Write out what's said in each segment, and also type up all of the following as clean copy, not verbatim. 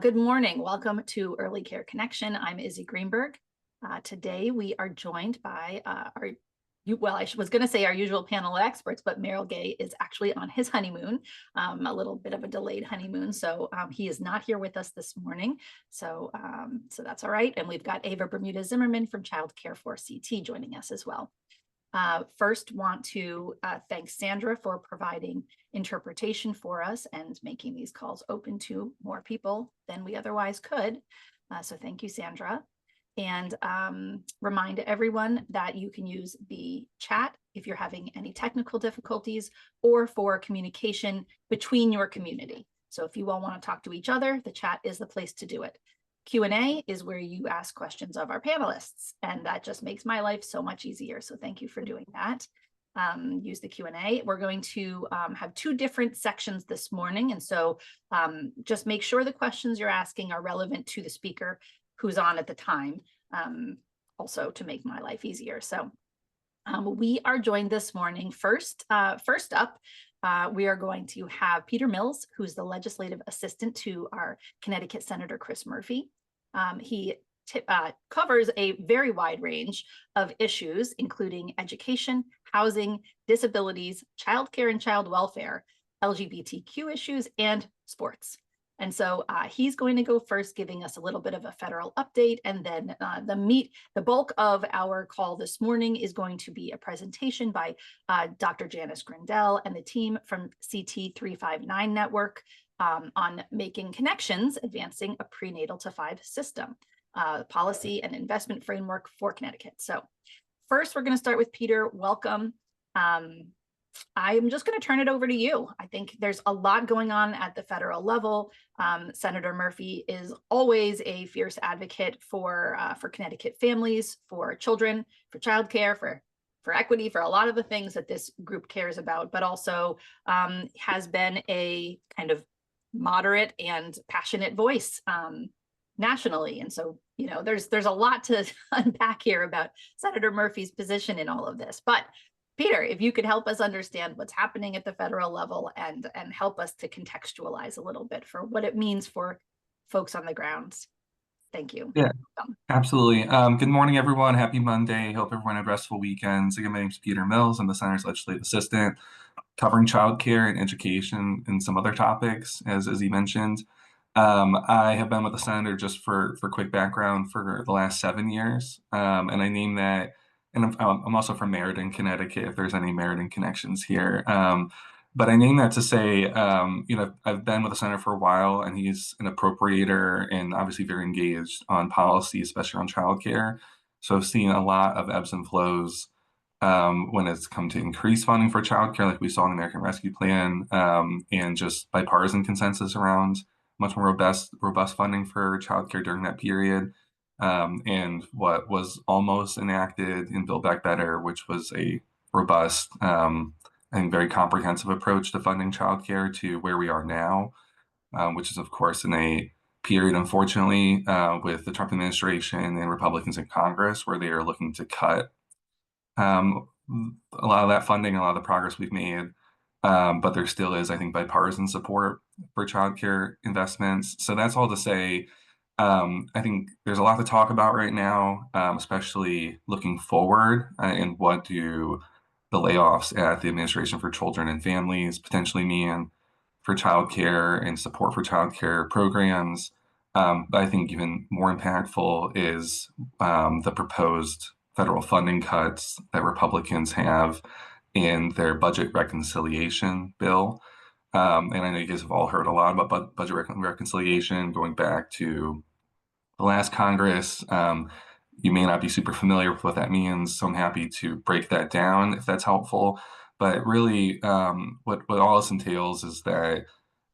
Good morning. Welcome to Early Care Connection. I'm Izzy Greenberg. Today we are joined by I was going to say our usual panel of experts, but Merrill Gay is actually on his honeymoon, a little bit of a delayed honeymoon. So he is not here with us this morning. So that's all right. And we've got Ava Bermuda Zimmerman from Child Care for CT joining us as well. First, want to thank Sandra for providing interpretation for us and making these calls open to more people than we otherwise could. So thank you, Sandra. And remind everyone that you can use the chat if you're having any technical difficulties or for communication between your community. So if you all want to talk to each other, the chat is the place to do it. Q&A is where you ask questions of our panelists, and that just makes my life so much easier. So thank you for doing that. Use the Q&A. We're going to have two different sections this morning. And so just make sure the questions you're asking are relevant to the speaker who's on at the time, also to make my life easier. So we are joined this morning. First up, we are going to have Peter Mills, who's the legislative assistant to our Connecticut Senator Chris Murphy. He covers a very wide range of issues, including education, housing, disabilities, childcare and child welfare, LGBTQ issues, and sports. And so he's going to go first, giving us a little bit of a federal update. And then the bulk of our call this morning is going to be a presentation by Dr. Janice Grindell and the team from CT 359 Network on making connections, advancing a prenatal to 5 system, policy and investment framework for Connecticut. So first, we're going to start with Peter. Welcome. I'm just going to turn it over to you. I think there's a lot going on at the federal level. Senator Murphy is always a fierce advocate for Connecticut families, for children, for childcare, for equity, for a lot of the things that this group cares about, but also has been a kind of moderate and passionate voice nationally. And so, you know, there's a lot to unpack here about Senator Murphy's position in all of this. But Peter, if you could help us understand what's happening at the federal level and help us to contextualize a little bit for what it means for folks on the ground. Thank you. Yeah, absolutely. Good morning, everyone. Happy Monday. Hope everyone had restful weekends. Again, my name is Peter Mills. I'm the Senator's legislative assistant, covering childcare and education and some other topics, as he mentioned. I have been with the Senator, just for quick background, for the last 7 years. And I name that, and I'm also from Meriden, Connecticut, if there's any Meriden connections here. But I name that to say, I've been with the Senator for a while, and he's an appropriator and obviously very engaged on policy, especially on childcare. So I've seen a lot of ebbs and flows when it's come to increase funding for childcare, like we saw in the American Rescue Plan, and just bipartisan consensus around much more robust funding for childcare during that period. And what was almost enacted in Build Back Better, which was a robust and very comprehensive approach to funding childcare, to where we are now, which is, of course, in a period, unfortunately, with the Trump administration and Republicans in Congress, where they are looking to cut a lot of that funding, a lot of the progress we've made. But there still is, I think, bipartisan support for childcare investments. So that's all to say, I think there's a lot to talk about right now, especially looking forward, and what do the layoffs at the Administration for Children and Families potentially mean for childcare and support for childcare programs. But I think even more impactful is the proposed federal funding cuts that Republicans have in their budget reconciliation bill. And I know you guys have all heard a lot about budget reconciliation going back to the last Congress. You may not be super familiar with what that means, so I'm happy to break that down if that's helpful. But really, what all this entails is that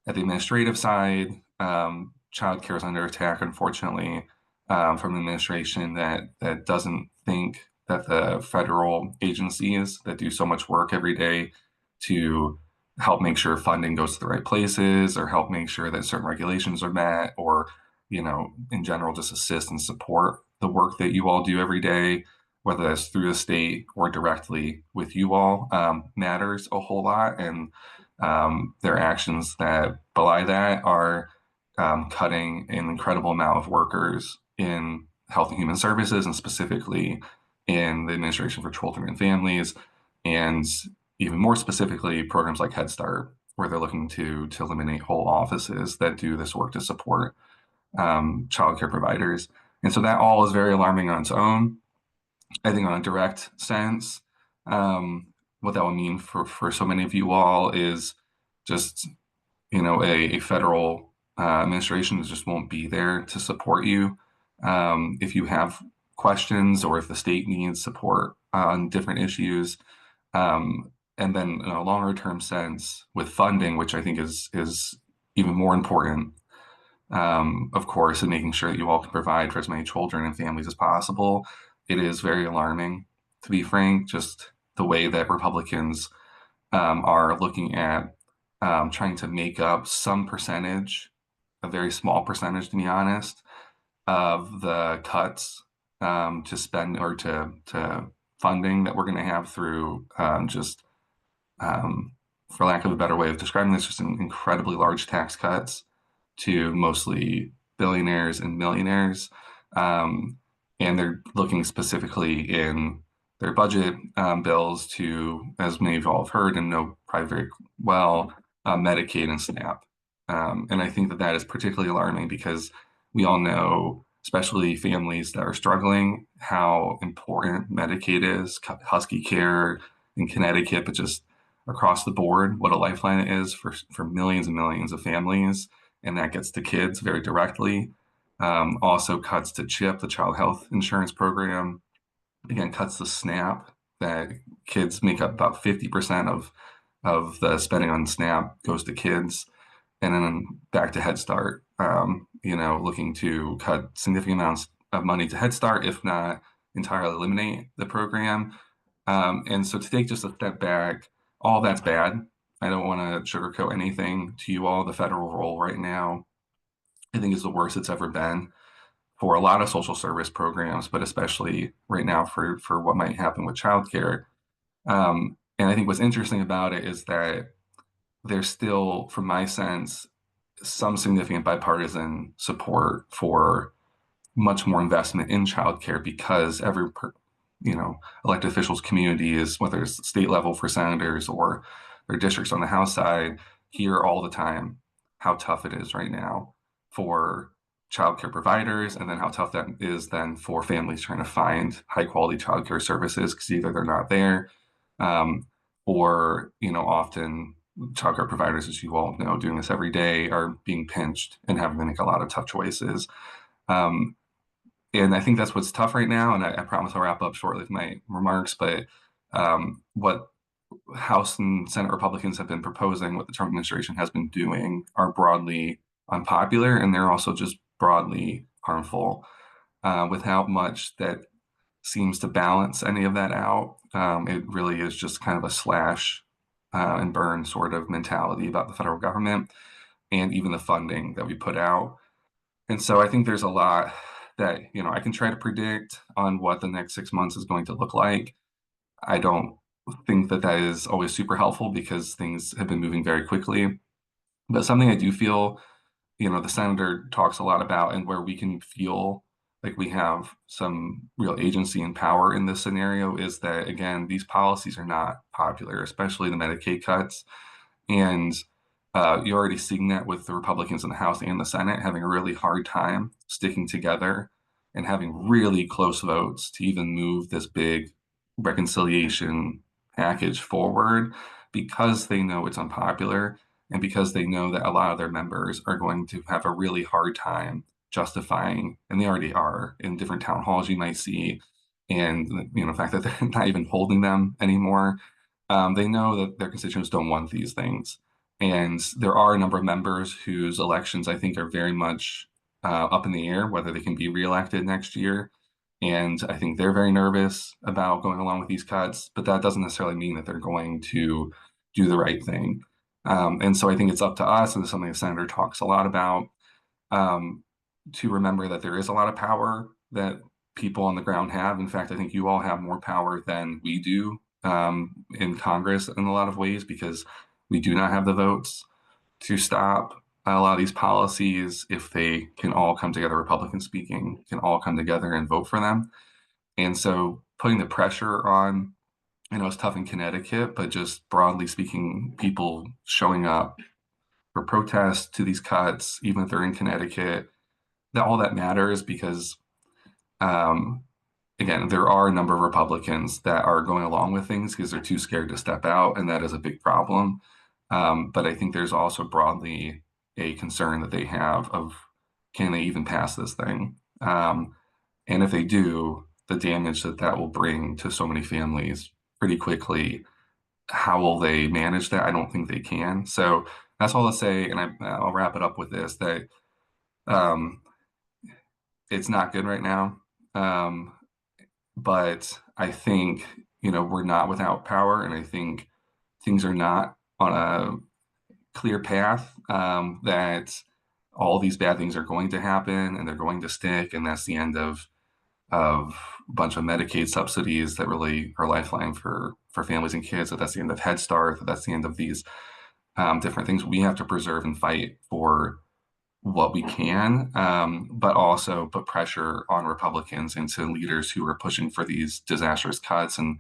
at the administrative side, childcare is under attack, unfortunately, from an administration that doesn't think that the federal agencies that do so much work every day to help make sure funding goes to the right places, or help make sure that certain regulations are met, or in general, just assist and support the work that you all do every day, whether that's through the state or directly with you all, matters a whole lot. And their actions that belie that are cutting an incredible amount of workers in Health and Human Services, and specifically in the Administration for Children and Families, and even more specifically, programs like Head Start, where they're looking to eliminate whole offices that do this work to support childcare providers. And so that all is very alarming on its own. I think on a direct sense, what that will mean for so many of you all is just, a federal administration that just won't be there to support you. If you have questions or if the state needs support on different issues, and then in a longer term sense with funding, which I think is even more important, of course, and making sure that you all can provide for as many children and families as possible. It is very alarming, to be frank, just the way that Republicans are looking at trying to make up some percentage, a very small percentage, to be honest, of the cuts to spend or to funding that we're going to have through just, for lack of a better way of describing this, just incredibly large tax cuts to mostly billionaires and millionaires. And they're looking specifically in their budget bills to, as many of you all have heard and know probably very well, Medicaid and SNAP. And I think that that is particularly alarming because we all know, especially families that are struggling, how important Medicaid is, Husky Care in Connecticut, but just across the board, what a lifeline it is for millions and millions of families. And that gets to kids very directly. Also cuts to CHIP, the Child Health Insurance Program. Again, cuts to SNAP, that kids make up about 50% of the spending on SNAP goes to kids. And then back to Head Start, looking to cut significant amounts of money to Head Start, if not entirely eliminate the program. And so to take just a step back, all that's bad. I don't want to sugarcoat anything to you all. The federal role right now, I think, is the worst it's ever been for a lot of social service programs, but especially right now for what might happen with childcare. And I think what's interesting about it is that there's still, from my sense, some significant bipartisan support for much more investment in childcare because elected officials community is, whether it's state level for senators or their districts on the House side, hear all the time how tough it is right now for childcare providers, and then how tough that is then for families trying to find high quality childcare services because either they're not there, or often childcare providers, as you all know, doing this every day, are being pinched and having to make a lot of tough choices. And I think that's what's tough right now. And I promise I'll wrap up shortly with my remarks. But what House and Senate Republicans have been proposing, what the Trump administration has been doing, are broadly unpopular, and they're also just broadly harmful, without much that seems to balance any of that out. It really is just kind of a slash and burn sort of mentality about the federal government and even the funding that we put out. And so I think there's a lot that, I can try to predict on what the next 6 months is going to look like. I don't think that that is always super helpful because things have been moving very quickly. But something I do feel, the senator talks a lot about, and where we can feel like we have some real agency and power in this scenario, is that, again, these policies are not popular, especially the Medicaid cuts. And you're already seeing that with the Republicans in the House and the Senate having a really hard time sticking together and having really close votes to even move this big reconciliation package forward, because they know it's unpopular and because they know that a lot of their members are going to have a really hard time justifying, and they already are in different town halls you might see, and the fact that they're not even holding them anymore. They know that their constituents don't want these things. And there are a number of members whose elections I think are very much up in the air, whether they can be reelected next year. And I think they're very nervous about going along with these cuts, but that doesn't necessarily mean that they're going to do the right thing. And so I think it's up to us, and it's something the senator talks a lot about, to remember that there is a lot of power that people on the ground have. In fact, I think you all have more power than we do in Congress in a lot of ways, because we do not have the votes to stop a lot of these policies, if they can all come together, Republican speaking, can all come together and vote for them. And so putting the pressure on, I know it's tough in Connecticut, but just broadly speaking, people showing up for protests to these cuts, even if they're in Connecticut, that all that matters because um, again, there are a number of Republicans that are going along with things because they're too scared to step out, and that is a big problem. But I think there's also broadly a concern that they have of can they even pass this thing? And if they do, the damage that that will bring to so many families pretty quickly, how will they manage that? I don't think they can. So that's all I'll say, and I'll wrap it up with this: that um, it's not good right now. Um, but I think, we're not without power, and I think things are not on a clear path, that all these bad things are going to happen and they're going to stick, and that's the end of a bunch of Medicaid subsidies that really are a lifeline for families and kids. That that's the end of Head Start. That that's the end of these different things. We have to preserve and fight for what we can, but also put pressure on Republicans and to leaders who are pushing for these disastrous cuts and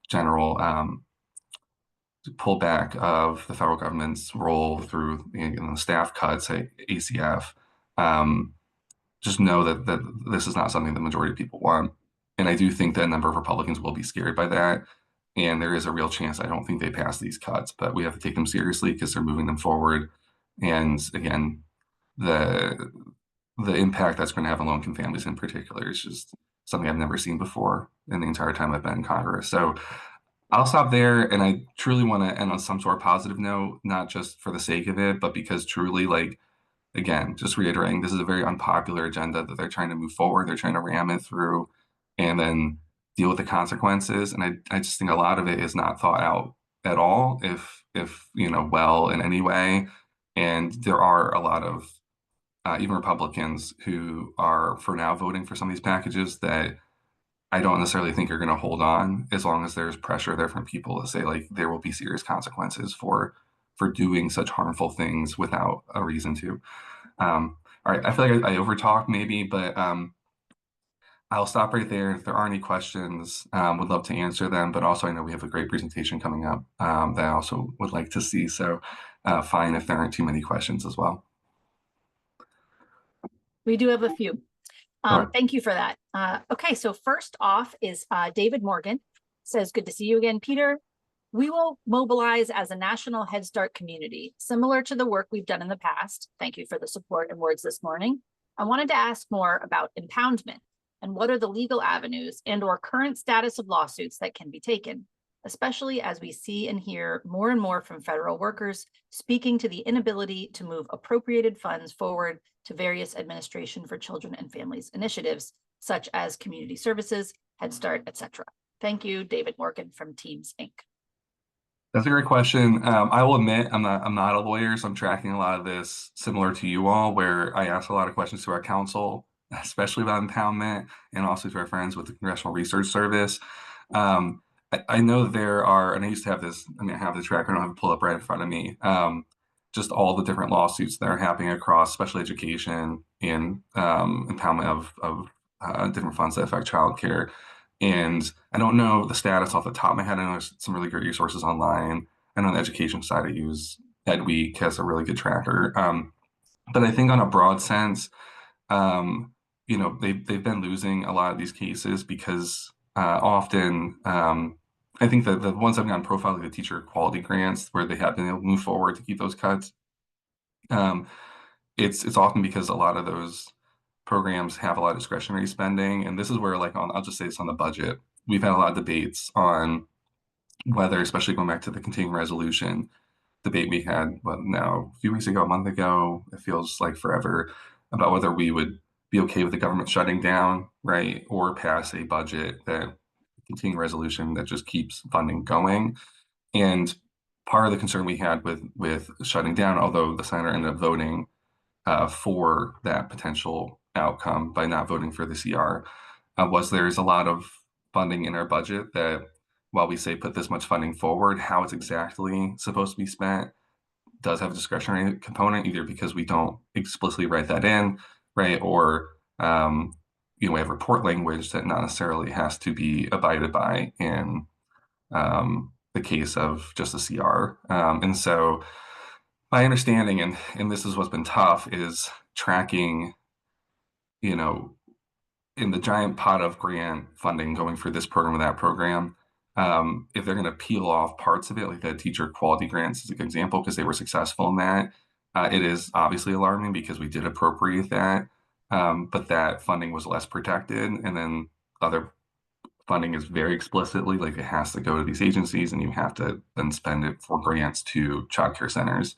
general pullback of the federal government's role through staff cuts at ACF. Um, just know that this is not something the majority of people want. And I do think that a number of Republicans will be scared by that. And there is a real chance I don't think they pass these cuts, but we have to take them seriously because they're moving them forward. And again, the the impact that's going to have on low-income families in particular is just something I've never seen before in the entire time I've been in Congress. So I'll stop there, and I truly want to end on some sort of positive note, not just for the sake of it, but because truly, like, again, just reiterating, this is a very unpopular agenda that they're trying to move forward. They're trying to ram it through and then deal with the consequences. And I just think a lot of it is not thought out at all, if well in any way. And there are a lot of even Republicans who are for now voting for some of these packages that I don't necessarily think are going to hold on as long as there's pressure there from people to say like there will be serious consequences for doing such harmful things without a reason to. All right, I feel like I overtalked maybe, but I'll stop right there. If there are any questions, would love to answer them. But also, I know we have a great presentation coming up that I also would like to see. So, fine if there aren't too many questions as well. We do have a few. Sure. Thank you for that. Okay, so first off is David Morgan says, good to see you again, Peter. We will mobilize as a national Head Start community, similar to the work we've done in the past. Thank you for the support and words this morning. I wanted to ask more about impoundment and what are the legal avenues and or current status of lawsuits that can be taken, especially as we see and hear more and more from federal workers speaking to the inability to move appropriated funds forward to various Administration for Children and Families initiatives, such as community services, Head Start, etc. Thank you, David Morgan from Teams Inc. That's a great question. I will admit I'm not a lawyer, so I'm tracking a lot of this similar to you all, where I ask a lot of questions to our counsel, especially about impoundment, and also to our friends with the Congressional Research Service. I know that there are, and I used to have this. I mean, I have the tracker. I don't have it pulled up right in front of me. Just all the different lawsuits that are happening across special education and impoundment of different funds that affect childcare. And I don't know the status off the top of my head. I know there's some really great resources online. And on the education side, I use EdWeek has a really good tracker. But I think on a broad sense, they've been losing a lot of these cases because often I think that the ones I've gotten profiled, like the teacher quality grants, where they have been able to move forward to keep those cuts, um, it's often because a lot of those programs have a lot of discretionary spending, and this is where, like, I'll just say this on the budget. We've had a lot of debates on whether, especially going back to the continuing resolution debate we had, now a few weeks ago, a month ago, it feels like forever, about whether we would be okay with the government shutting down, right, or pass a budget that continuing resolution that just keeps funding going. And part of the concern we had with shutting down, although the Senate ended up voting for that potential outcome by not voting for the CR, was there's a lot of funding in our budget that while we say put this much funding forward, how it's exactly supposed to be spent does have a discretionary component, either because we don't explicitly write that in, right? Or we have report language that not necessarily has to be abided by in the case of just a CR. And so my understanding, and this is what's been tough, is tracking, you know, in the giant pot of grant funding going for this program or that program, if they're going to peel off parts of it, like the teacher quality grants is a good example because they were successful in that, it is obviously alarming because we did appropriate that, but that funding was less protected. And then other funding is very explicitly like it has to go to these agencies and you have to then spend it for grants to child care centers.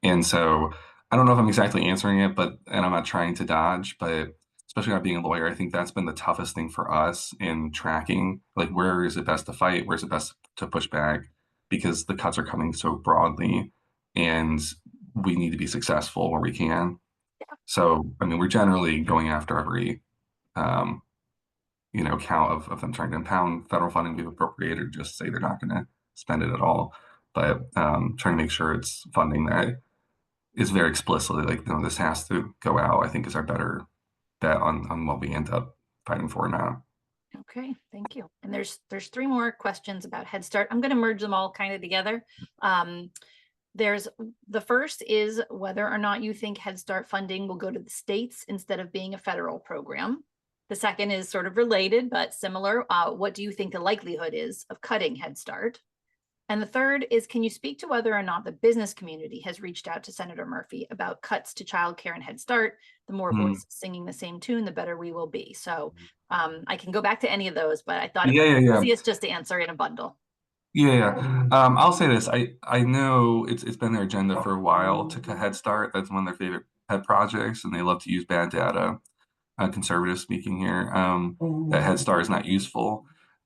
And so I don't know if I'm exactly answering it, and I'm not trying to dodge, but especially not being a lawyer, I think that's been the toughest thing for us in tracking, like where is it best to fight, where's it best to push back, because the cuts are coming so broadly and we need to be successful where we can. So, I mean, we're generally going after every, um, count of them trying to impound federal funding we've appropriated, or just say they're not going to spend it at all. But trying to make sure it's funding that is very explicitly like, this has to go out, I think is our better bet on what we end up fighting for now. Okay, thank you. And there's 3 more questions about Head Start. I'm going to merge them all kind of together. There's the first is whether or not you think Head Start funding will go to the states instead of being a federal program. The second is sort of related but similar. What do you think the likelihood is of cutting Head Start? And the third is, can you speak to whether or not the business community has reached out to Senator Murphy about cuts to childcare and Head Start? The more voices singing the same tune, the better we will be. So I can go back to any of those, but I thought it was easiest just to answer in a bundle. I'll say this. I know it's been their agenda for a while to cut Head Start. That's one of their favorite pet projects, and they love to use bad data. Conservative speaking here, that Head Start is not useful.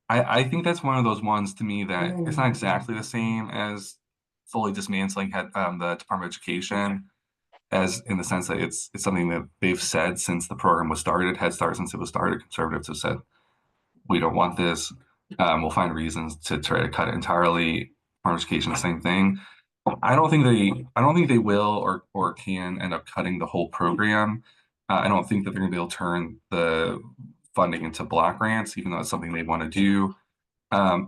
I think that's one of those ones to me that it's not exactly the same as fully dismantling the Department of Education, as in the sense that it's something that they've said since the program was started. Head Start, since it was started, conservatives have said we don't want this. We'll find reasons to try to cut it entirely. Department of Education, the same thing. I don't think they will or can end up cutting the whole program. I don't think that they're going to be able to turn the funding into block grants, even though it's something they want to do.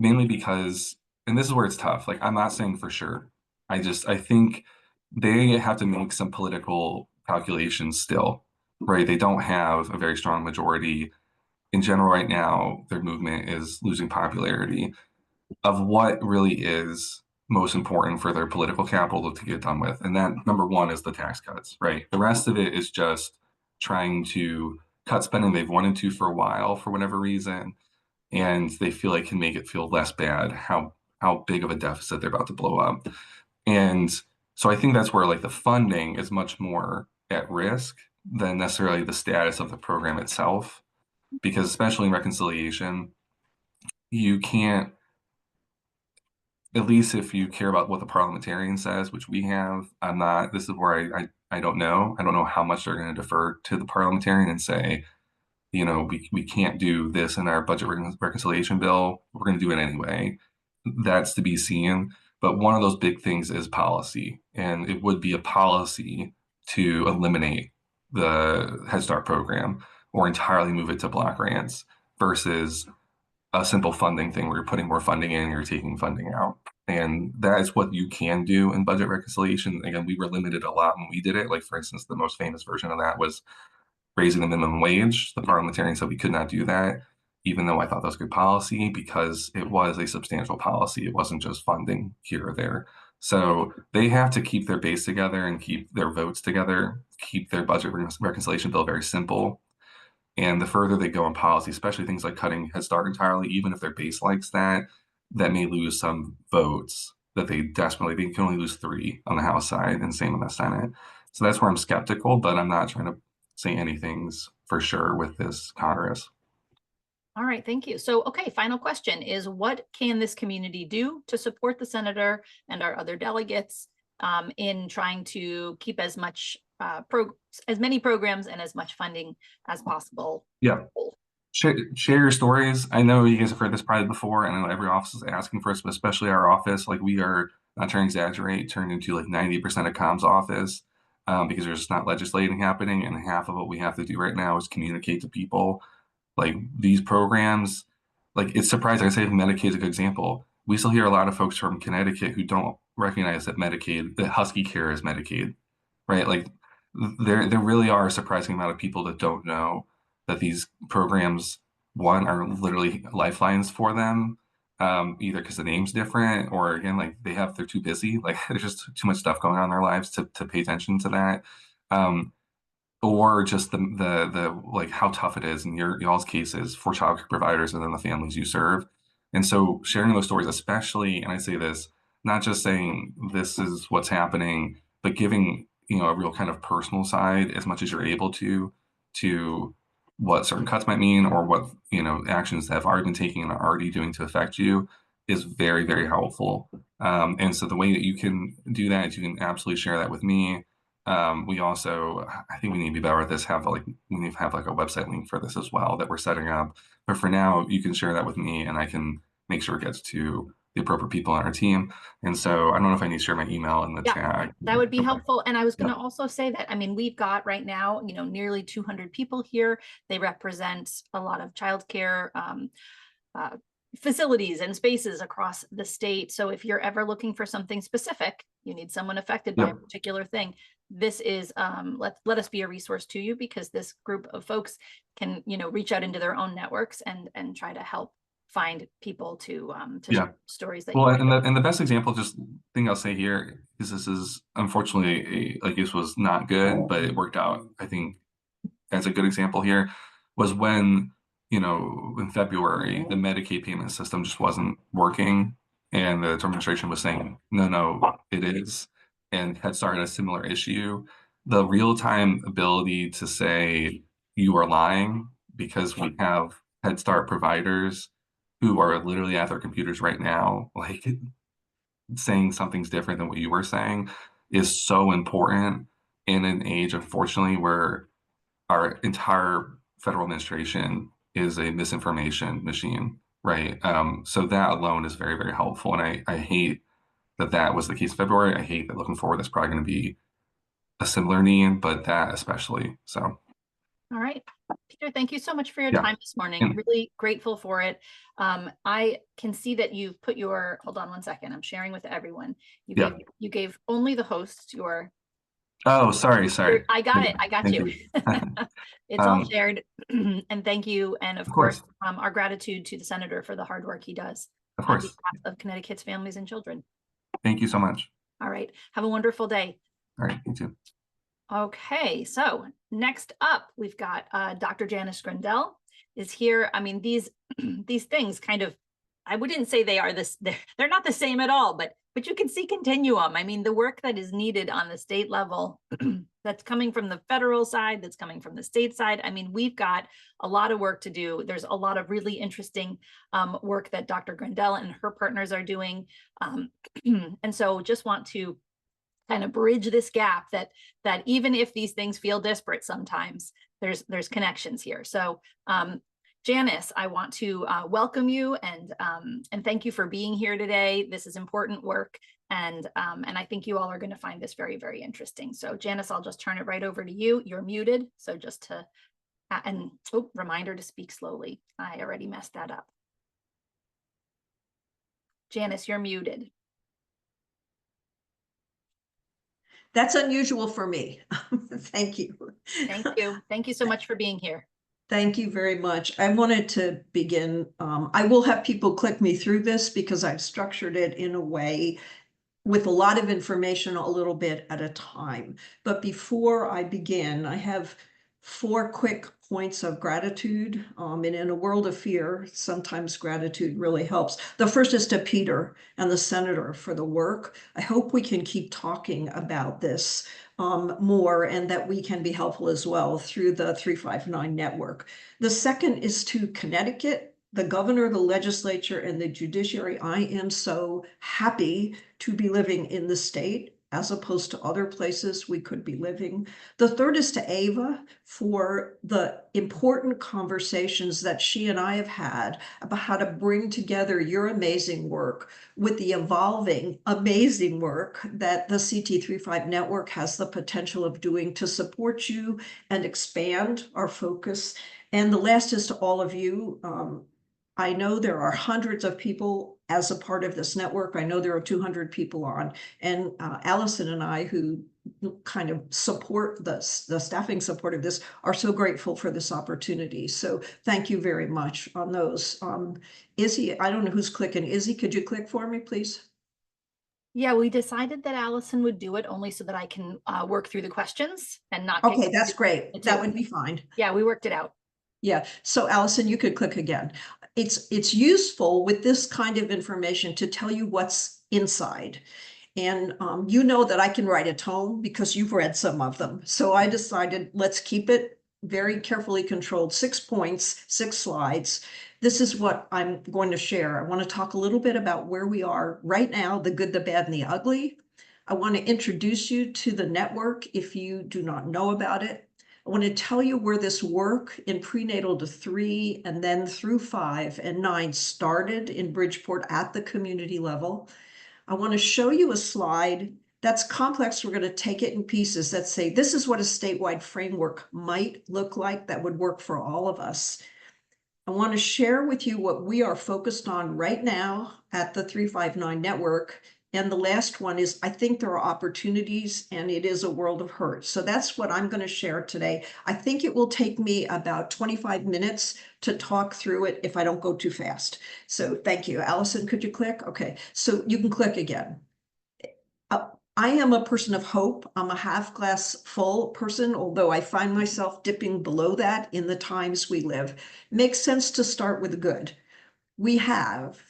Mainly because, and this is where it's tough. Like, I'm not saying for sure. I think they have to make some political calculations still, right? They don't have a very strong majority in general right now. Their movement is losing popularity. Of what really is most important for their political capital to get done with. And that, number one, is the tax cuts, right? The rest of it is just trying to cut spending they've wanted to for a while for whatever reason, and they feel like can make it feel less bad how big of a deficit they're about to blow up. And so I think that's where like the funding is much more at risk than necessarily the status of the program itself, because especially in reconciliation, you can't, at least if you care about what the parliamentarian says, which we have, this is where I don't know. I don't know how much they're going to defer to the parliamentarian and say, we can't do this in our budget reconciliation bill. We're going to do it anyway. That's to be seen. But one of those big things is policy. And it would be a policy to eliminate the Head Start program or entirely move it to block grants versus a simple funding thing where you're putting more funding in, you're taking funding out. And that is what you can do in budget reconciliation. Again, we were limited a lot when we did it. Like, for instance, the most famous version of that was raising the minimum wage. The parliamentarians said we could not do that, even though I thought that was good policy because it was a substantial policy. It wasn't just funding here or there. So they have to keep their base together and keep their votes together, keep their budget reconciliation bill very simple. And the further they go in policy, especially things like cutting Head Start entirely, even if their base likes that, that may lose some votes that they can only lose 3 on the House side and same on the Senate. So that's where I'm skeptical, but I'm not trying to say anything's for sure with this Congress. All right, thank you. So, okay, final question is, what can this community do to support the senator and our other delegates in trying to keep as many programs and as much funding as possible? Yeah. Share your stories. I know you guys have heard this probably before, and I know every office is asking for us, but especially our office, like we are not trying to exaggerate, turned into like 90% of comms office because there's just not legislating happening. And half of what we have to do right now is communicate to people like these programs. Like it's surprising. I say Medicaid is a good example. We still hear a lot of folks from Connecticut who don't recognize that Husky Care is Medicaid, right? Like there really are a surprising amount of people that don't know that these programs, one, are literally lifelines for them, either because the name's different or again, like they're too busy. Like there's just too much stuff going on in their lives to pay attention to that. Um, or just the like how tough it is in y'all's cases for child care providers and then the families you serve. And so sharing those stories, especially, and I say this, not just saying this is what's happening, but giving, a real kind of personal side as much as you're able to what certain cuts might mean or what, actions have already been taken and are already doing to affect you is very, very helpful. And so the way that you can do that is you can absolutely share that with me. We also, I think we need to be better at this. We need to have like a website link for this as well that we're setting up. But for now, you can share that with me, and I can make sure it gets to the appropriate people on our team. And so I don't know if I need to share my email in the Yeah, chat. that would be Okay. helpful. And I was going Yeah. to also say that, I mean, we've got right now, nearly 200 people here. They represent a lot of childcare uh, facilities and spaces across the state. So if you're ever looking for something specific, you need someone affected by a Yep. particular thing, this is let us be a resource to you, because this group of folks can reach out into their own networks and try to help find people to Yeah. share stories that Well, you and the best example, just thing I'll say here is this is unfortunately like this was not good, but it worked out. I think as a good example here was when, in February, the Medicaid payment system just wasn't working. And the administration was saying, no, no, it is. And Head Start had a similar issue. The real-time ability to say you are lying because we have Head Start providers who are literally at their computers right now, like saying something's different than what you were saying is so important in an age, unfortunately, where our entire federal administration is a misinformation machine, right? So that alone is very, very helpful. And I hate that that was the case in February. I hate that looking forward, that's probably going to be a similar need, but that especially. So, All right. Peter, thank you so much for your yeah. time this morning. And Really grateful for it. I can see that you've put hold on one second. I'm sharing with everyone. yeah. You gave only the hosts your, Oh, sorry. I got it. I got Thank you. you. It's all shared. And thank you. And of Of course, course. our gratitude to the senator for the hard work he does Of on course. behalf of Connecticut's families and children. Thank you so much. All right. Have a wonderful day. All right. You too. Okay, so next up, we've got Dr. Janice Grindell is here. I mean, these these things kind of, I wouldn't say they are they're not the same at all, but you can see continuum. I mean, the work that is needed on the state level, that's coming from the federal side, that's coming from the state side. I mean, we've got a lot of work to do. There's a lot of really interesting work that Dr. Grindell and her partners are doing. And so just want to kind of bridge this gap that even if these things feel disparate sometimes, there's connections here. So Janice, I want to welcome you and thank you for being here today. This is important work, and I think you all are going to find this very, very interesting. So Janice, I'll just turn it right over to you. You're muted, so just to reminder to speak slowly. I already messed that up. Janice, you're muted. That's unusual for me. Thank you. Thank you. Thank you so much for being here. Thank you very much. I wanted to begin. I will have people click me through this because I've structured it in a way with a lot of information a little bit at a time. But before I begin, I have 4 quick points of gratitude. And in a world of fear, sometimes gratitude really helps. The first is to Peter and the senator for the work. I hope we can keep talking about this more, and that we can be helpful as well through the 359 network. The second is to Connecticut, the governor, the legislature, and the judiciary. I am so happy to be living in the state. as opposed to other places we could be living. The third is to Ava for the important conversations that she and I have had about how to bring together your amazing work with the evolving, amazing work that the CT35 network has the potential of doing to support you and expand our focus. And the last is to all of you. I know there are hundreds of people as a part of this network. I know there are 200 people on, and Allison and I, who kind of support the staffing support of this, are so grateful for this opportunity. So thank you very much on those. Izzy, I don't know who's clicking. Izzy, could you click for me, please? Yeah, we decided that Allison would do it only so that I can work through the questions and not. Okay, that's great. It's That okay. would be fine. Yeah, we worked it out. Yeah, so Allison, you could click again. It's useful with this kind of information to tell you what's inside. And you know that I can write a tome because you've read some of them. So I decided let's keep it very carefully controlled, 6 points, 6 slides. This is what I'm going to share. I want to talk a little bit about where we are right now, the good, the bad, and the ugly. I want to introduce you to the network if you do not know about it. I want to tell you where this work in prenatal to 3 and then through 5 and 9 started in Bridgeport at the community level. I want to show you a slide that's complex. We're going to take it in pieces that say this is what a statewide framework might look like that would work for all of us. I want to share with you what we are focused on right now at the 359 network. And the last one is, I think there are opportunities and it is a world of hurt. So that's what I'm going to share today. I think it will take me about 25 minutes to talk through it if I don't go too fast. So thank you. Allison, could you click? Okay, so you can click again. I am a person of hope. I'm a half glass full person, although I find myself dipping below that in the times we live. Makes sense to start with good. We have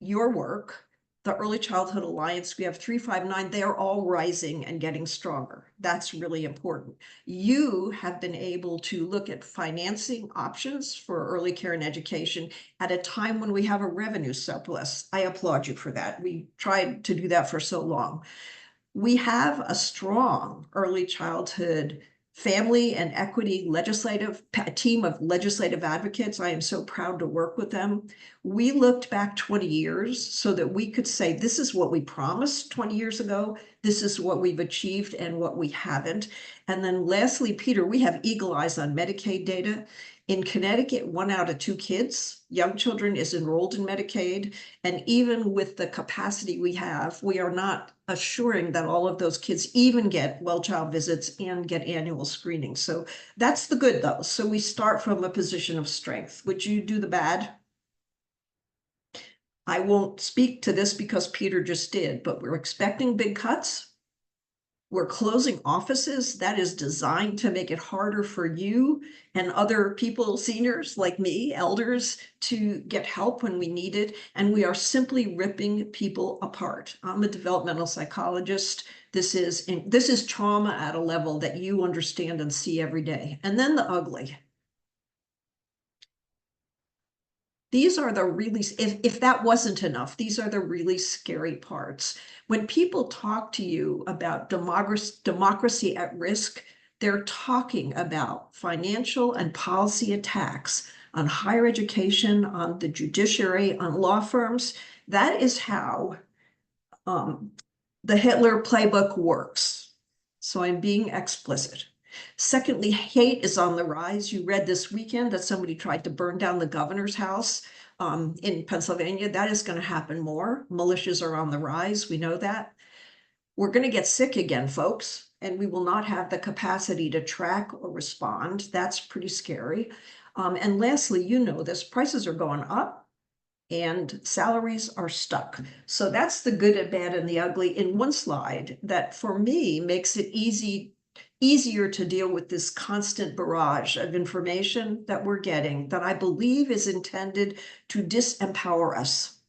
your work, the Early Childhood Alliance, we have 359, they're all rising and getting stronger. That's really important. You have been able to look at financing options for early care and education at a time when we have a revenue surplus. I applaud you for that. We tried to do that for so long. We have a strong early childhood family and equity team of legislative advocates. I am so proud to work with them. We looked back 20 years so that we could say, this is what we promised 20 years ago. This is what we've achieved and what we haven't. And then lastly, Peter, we have eagle eyes on Medicaid data. In Connecticut, 1 out of 2 kids, young children, is enrolled in Medicaid. And even with the capacity we have, we are not assuring that all of those kids even get well-child visits and get annual screening. So that's the good, though. So we start from a position of strength. Would you do the bad? I won't speak to this because Peter just did, but we're expecting big cuts. We're closing offices. That is designed to make it harder for you and other people, seniors like me, elders, to get help when we need it. And we are simply ripping people apart. I'm a developmental psychologist. This is trauma at a level that you understand and see every day. And then the ugly. These are the really, if that wasn't enough, these are the really scary parts. When people talk to you about democracy at risk, they're talking about financial and policy attacks on higher education, on the judiciary, on law firms. That is how the Hitler playbook works. So I'm being explicit. Secondly, hate is on the rise. You read this weekend that somebody tried to burn down the governor's house in Pennsylvania. That is going to happen more. Militias are on the rise. We know that. We're going to get sick again, folks, and we will not have the capacity to track or respond. That's pretty scary. And lastly, you know this, prices are going up and salaries are stuck. So that's the good and bad and the ugly in one slide that for me makes it easier to deal with this constant barrage of information that we're getting that I believe is intended to disempower us.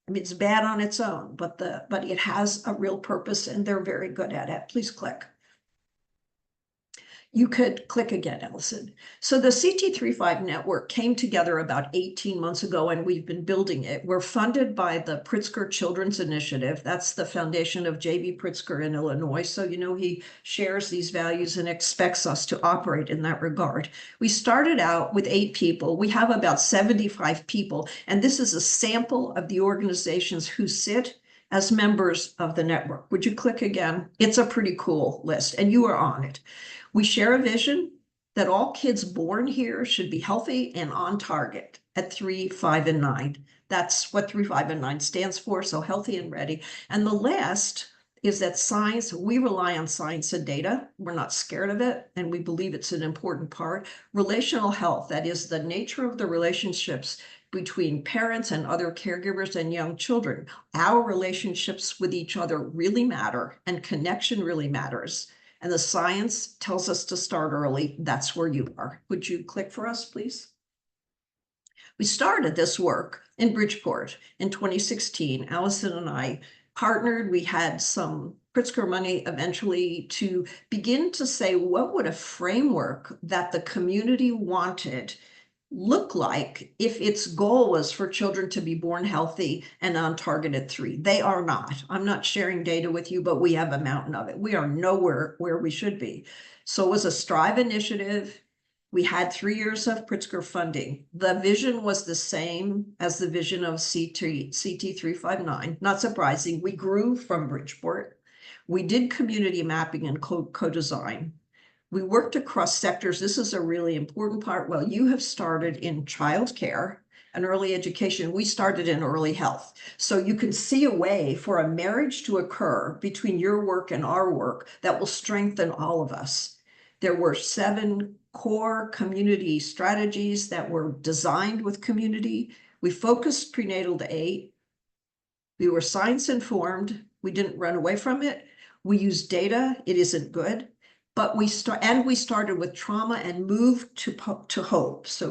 I mean, it's bad on its own, but it has a real purpose and they're very good at it. Please click. You could click again, Allison. So the CT35 network came together about 18 months ago, and we've been building it. We're funded by the Pritzker Children's Initiative. That's the foundation of J.B. Pritzker in Illinois. So, he shares these values and expects us to operate in that regard. We started out with 8 people. We have about 75 people, and this is a sample of the organizations who sit as members of the network. Would you click again? It's a pretty cool list, and you are on it. We share a vision that all kids born here should be healthy and on target at 3, 5, and 9. That's what 3, 5, and 9 stands for, so healthy and ready. And the last is that science, we rely on science and data. We're not scared of it, and we believe it's an important part. Relational health, that is the nature of the relationships between parents and other caregivers and young children. Our relationships with each other really matter, and connection really matters. And the science tells us to start early. That's where you are. Would you click for us, please? We started this work in Bridgeport in 2016. Allison and I partnered. We had some Pritzker money eventually to begin to say, what would a framework that the community wanted look like if its goal was for children to be born healthy and on target at 3? They are not. I'm not sharing data with you, but we have a mountain of it. We are nowhere where we should be. So it was a Strive initiative. We had 3 years of Pritzker funding. The vision was the same as the vision of CT359. Not surprising. We grew from Bridgeport. We did community mapping and co-design. We worked across sectors. This is a really important part. Well, you have started in childcare and early education. We started in early health. So you can see a way for a marriage to occur between your work and our work that will strengthen all of us. There were 7 core community strategies that were designed with community. We focused prenatal to 8. We were science informed. We didn't run away from it. We used data. It isn't good. But we started with trauma and moved to hope. So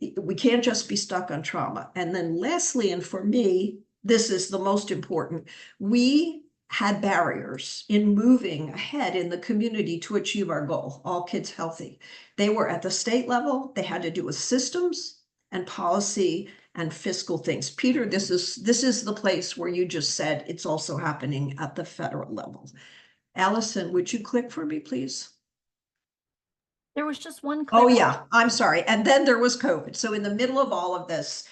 we can't just be stuck on trauma. And then lastly, and for me, this is the most important, we had barriers in moving ahead in the community to achieve our goal, all kids healthy. They were at the state level. They had to do with systems and policy and fiscal things. Peter, this is the place where you just said it's also happening at the federal level. Allison, would you click for me, please? There was just one click. Oh, yeah, I'm sorry. And then there was COVID. So in the middle of all of this,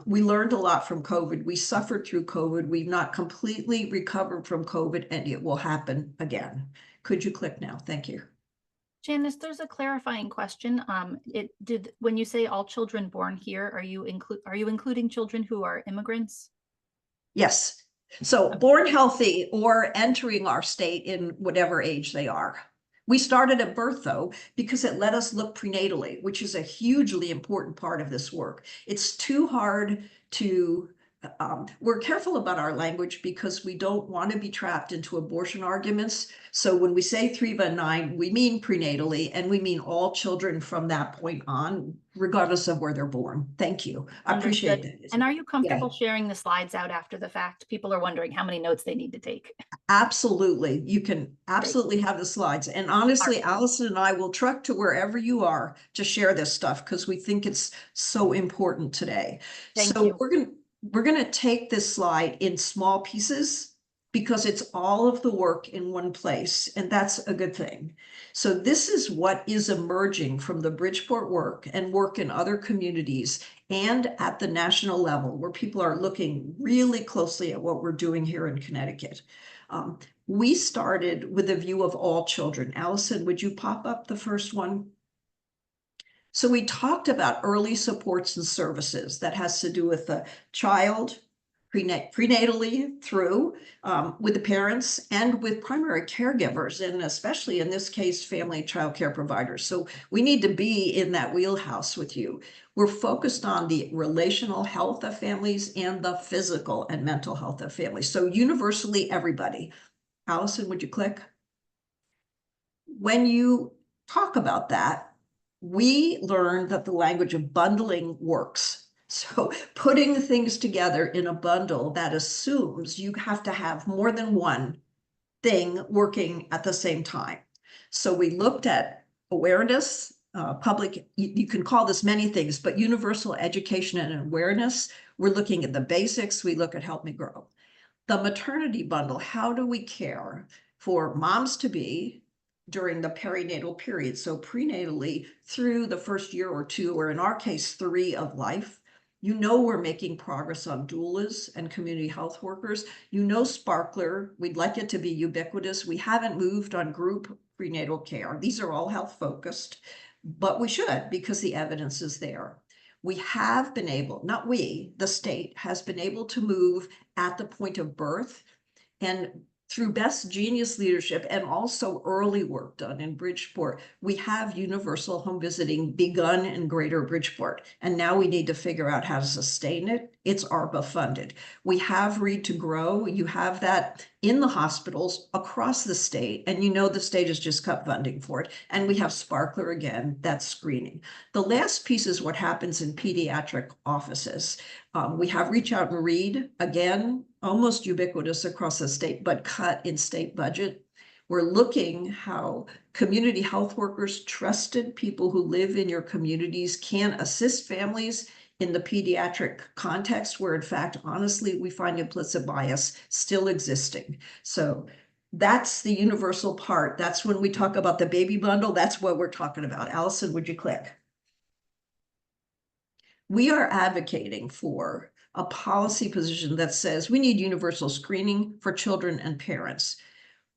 we learned a lot from COVID. We suffered through COVID. We've not completely recovered from COVID, and it will happen again. Could you click now? Thank you. Janice, there's a clarifying question. When you say all children born here, are you including children who are immigrants? Yes. So born healthy or entering our state in whatever age they are. We started at birth, though, because it let us look prenatally, which is a hugely important part of this work. It's too hard to, we're careful about our language because we don't want to be trapped into abortion arguments. So when we say 3 by 9, we mean prenatally, and we mean all children from that point on, regardless of where they're born. Thank you. I appreciate it. And are you comfortable sharing the slides out after the fact? People are wondering how many notes they need to take. Absolutely. You can absolutely have the slides. And honestly, Allison and I will truck to wherever you are to share this stuff because we think it's so important today. Thank you. We're going to take this slide in small pieces because it's all of the work in one place, and that's a good thing. So this is what is emerging from the Bridgeport work and work in other communities and at the national level where people are looking really closely at what we're doing here in Connecticut. We started with a view of all children. Allison, would you pop up the first one? So we talked about early supports and services that has to do with the child prenatally through with the parents and with primary caregivers, and especially in this case, family child care providers. So we need to be in that wheelhouse with you. We're focused on the relational health of families and the physical and mental health of families. So universally, everybody. Allison, would you click? When you talk about that, we learned that the language of bundling works. So putting things together in a bundle that assumes you have to have more than one thing working at the same time. So we looked at awareness, public, you can call this many things, but universal education and awareness. We're looking at the basics. We look at Help Me Grow. The maternity bundle, how do we care for moms to be during the perinatal period? So prenatally through the first year or two, or in our case, 3 of life. You know, we're making progress on doulas and community health workers. You know, Sparkler, we'd like it to be ubiquitous. We haven't moved on group prenatal care. These are all health focused, but we should because the evidence is there. We have been able, not we, the state has been able to move at the point of birth, and through best genius leadership and also early work done in Bridgeport, we have universal home visiting begun in Greater Bridgeport. And now we need to figure out how to sustain it. It's ARPA funded. We have Read to Grow. You have that in the hospitals across the state. And you know the state has just cut funding for it. And we have Sparkler again, that's screening. The last piece is what happens in pediatric offices. We have Reach Out and Read, again, almost ubiquitous across the state, but cut in state budget. We're looking how community health workers, trusted people who live in your communities, can assist families in the pediatric context where, in fact, honestly, we find implicit bias still existing. So that's the universal part. That's when we talk about the baby bundle. That's what we're talking about. Allison, would you click? We are advocating for a policy position that says we need universal screening for children and parents.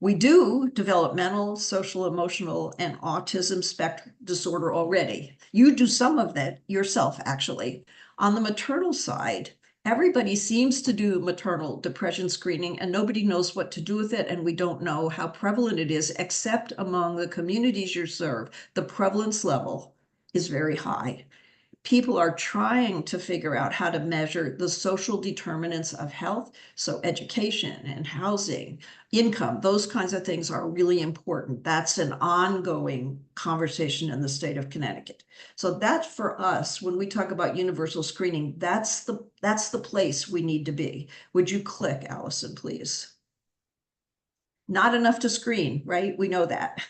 We do developmental, social, emotional, and autism spectrum disorder already. You do some of that yourself, actually. On the maternal side, everybody seems to do maternal depression screening and nobody knows what to do with it, and we don't know how prevalent it is, except among the communities you serve. The prevalence level is very high. People are trying to figure out how to measure the social determinants of health. So education and housing, income, those kinds of things are really important. That's an ongoing conversation in the state of Connecticut. So that for us, when we talk about universal screening, that's the place we need to be. Would you click, Allison, please? Not enough to screen, right? We know that.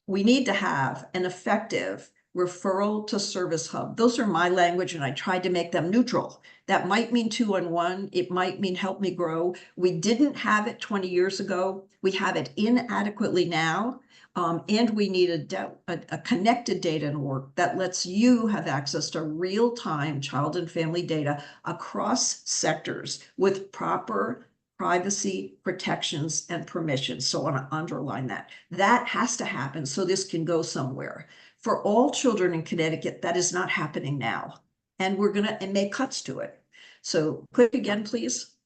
We need to have an effective referral to service hub. Those are my language, and I tried to make them neutral. That might mean 2-on-1. It might mean Help Me Grow. We didn't have it 20 years ago. We have it inadequately now. And we need a connected data network that lets you have access to real-time child and family data across sectors with proper privacy protections and permissions. So I want to underline that. That has to happen so this can go somewhere. For all children in Connecticut, that is not happening now. And we're going to make cuts to it. So click again, please.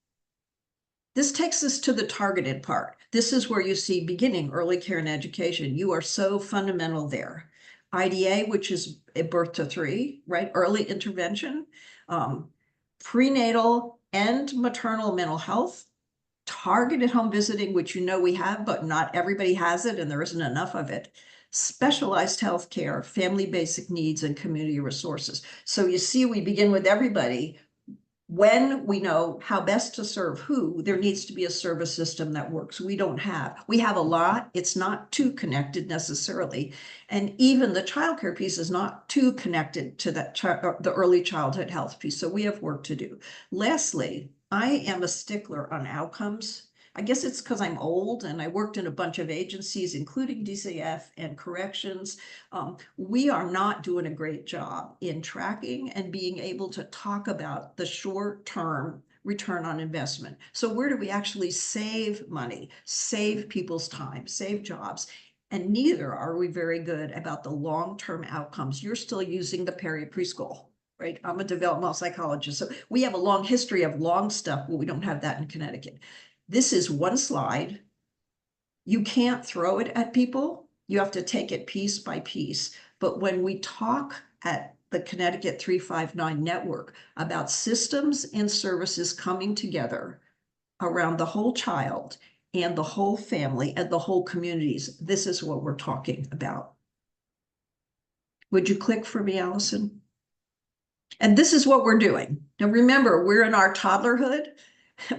This takes us to the targeted part. This is where you see beginning early care and education. You are so fundamental there. IDA, which is a birth to 3, right? Early intervention, prenatal and maternal mental health, targeted home visiting, which you know we have, but not everybody has it and there isn't enough of it. Specialized health care, family basic needs, and community resources. So you see, we begin with everybody. When we know how best to serve who, there needs to be a service system that works. We don't have. We have a lot. It's not too connected necessarily. And even the childcare piece is not too connected to that the early childhood health piece. So we have work to do. Lastly, I am a stickler on outcomes. I guess it's because I'm old and I worked in a bunch of agencies, including DCF and corrections. We are not doing a great job in tracking and being able to talk about the short-term return on investment. So where do we actually save money, save people's time, save jobs? And neither are we very good about the long-term outcomes. You're still using the peri-preschool, right? I'm a developmental psychologist. So we have a long history of long stuff, but we don't have that in Connecticut. This is one slide. You can't throw it at people. You have to take it piece by piece. But when we talk at the Connecticut 359 network about systems and services coming together around the whole child and the whole family and the whole communities, this is what we're talking about. Would you click for me, Allison? And this is what we're doing. Now remember, we're in our toddlerhood.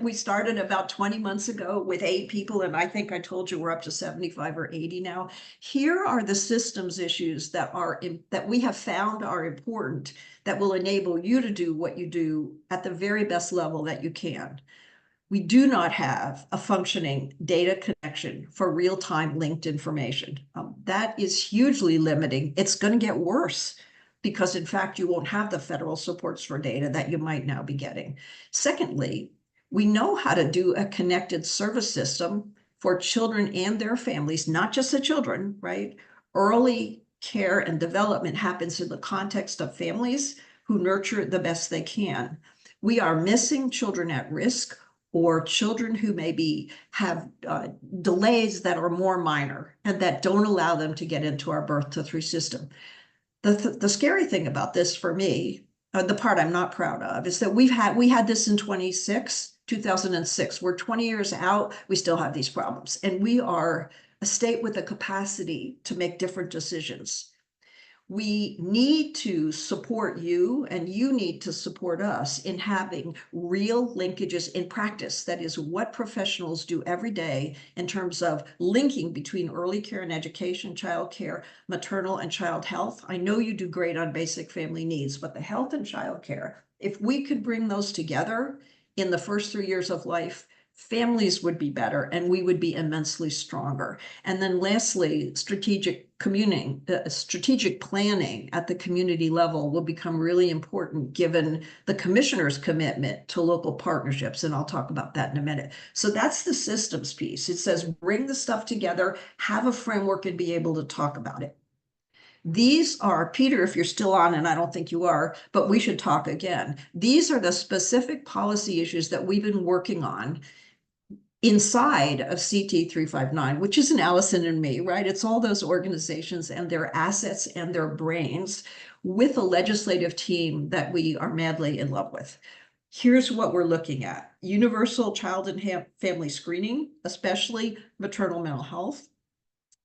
We started about 20 months ago with 8 people, and I think I told you we're up to 75 or 80 now. Here are the systems issues that that we have found are important, that will enable you to do what you do at the very best level that you can. We do not have a functioning data connection for real-time linked information. That is hugely limiting. It's going to get worse because, in fact, you won't have the federal supports for data that you might now be getting. Secondly, we know how to do a connected service system for children and their families, not just the children, right? Early care and development happens in the context of families who nurture the best they can. We are missing children at risk or children who maybe have delays that are more minor and that don't allow them to get into our birth to 3 system. The scary thing about this for me, the part I'm not proud of, is that we had this in 2006. We're 20 years out, we still have these problems. And we are a state with the capacity to make different decisions. We need to support you, and you need to support us in having real linkages in practice. That is what professionals do every day in terms of linking between early care and education, child care, maternal and child health. I know you do great on basic family needs, but the health and child care, if we could bring those together in the first 3 years of life, families would be better and we would be immensely stronger. And then lastly, strategic planning at the community level will become really important given the commissioner's commitment to local partnerships. And I'll talk about that in a minute. So that's the systems piece. It says, bring the stuff together, have a framework and be able to talk about it. These are, Peter, if you're still on, and I don't think you are, but we should talk again. These are the specific policy issues that we've been working on inside of CT 359, which isn't Allison and me, right? It's all those organizations and their assets and their brains with a legislative team that we are madly in love with. Here's what we're looking at: universal child and family screening, especially maternal mental health,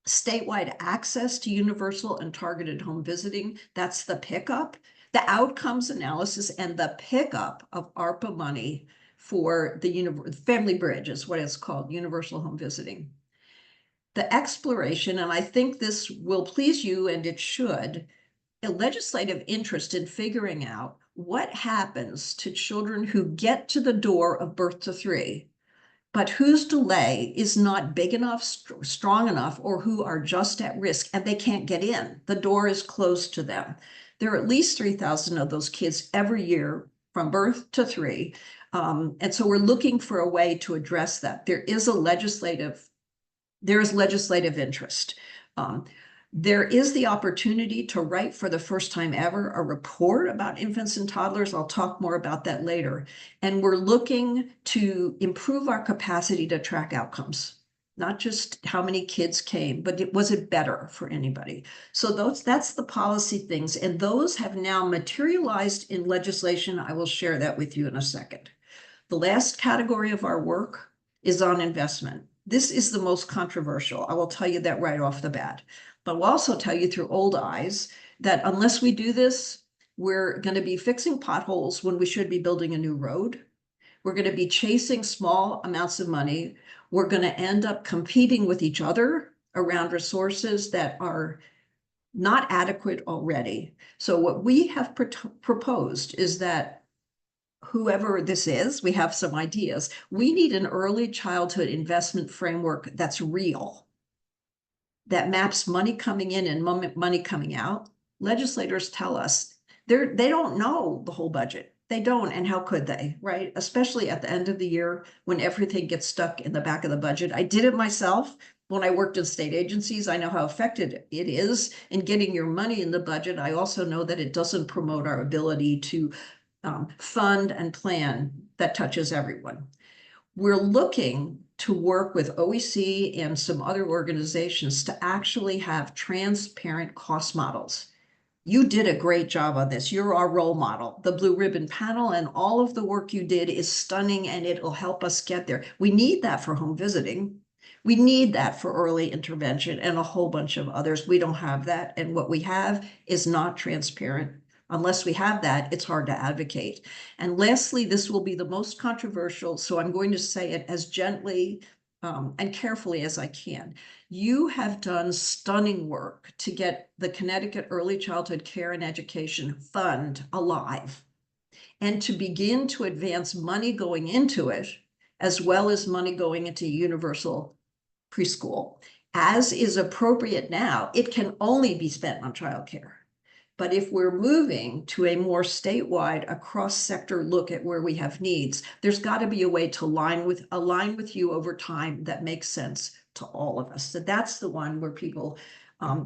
statewide access to universal and targeted home visiting. That's the pickup, the outcomes analysis, and the pickup of ARPA money for the Family Bridge is what it's called, universal home visiting. The exploration, and I think this will please you, and it should, a legislative interest in figuring out what happens to children who get to the door of birth to 3, but whose delay is not big enough, strong enough, or who are just at risk and they can't get in. The door is closed to them. There are at least 3,000 of those kids every year from birth to 3. And so we're looking for a way to address that. There is legislative interest. There is the opportunity to write for the first time ever a report about infants and toddlers. I'll talk more about that later. And we're looking to improve our capacity to track outcomes, not just how many kids came, but was it better for anybody? So that's the policy things. And those have now materialized in legislation. I will share that with you in a second. The last category of our work is on investment. This is the most controversial. I will tell you that right off the bat. But I'll also tell you through old eyes that unless we do this, we're going to be fixing potholes when we should be building a new road. We're going to be chasing small amounts of money. We're going to end up competing with each other around resources that are not adequate already. So what we have proposed is that whoever this is, we have some ideas. We need an early childhood investment framework that's real, that maps money coming in and money coming out. Legislators tell us they don't know the whole budget. They don't, and how could they, right? Especially at the end of the year when everything gets stuck in the back of the budget. I did it myself when I worked in state agencies. I know how effective it is in getting your money in the budget. I also know that it doesn't promote our ability to fund and plan that touches everyone. We're looking to work with OEC and some other organizations to actually have transparent cost models. You did a great job on this. You're our role model. The Blue Ribbon Panel and all of the work you did is stunning, and it'll help us get there. We need that for home visiting. We need that for early intervention and a whole bunch of others. We don't have that. And what we have is not transparent Unless we have that, it's hard to advocate. And lastly, this will be the most controversial, so I'm going to say it as gently and carefully as I can. You have done stunning work to get the Connecticut Early Childhood Care and Education Fund alive and to begin to advance money going into it, as well as money going into universal preschool. As is appropriate now, it can only be spent on childcare. But if we're moving to a more statewide, across sector look at where we have needs, there's got to be a way to align with you over time that makes sense to all of us. So that's the one where people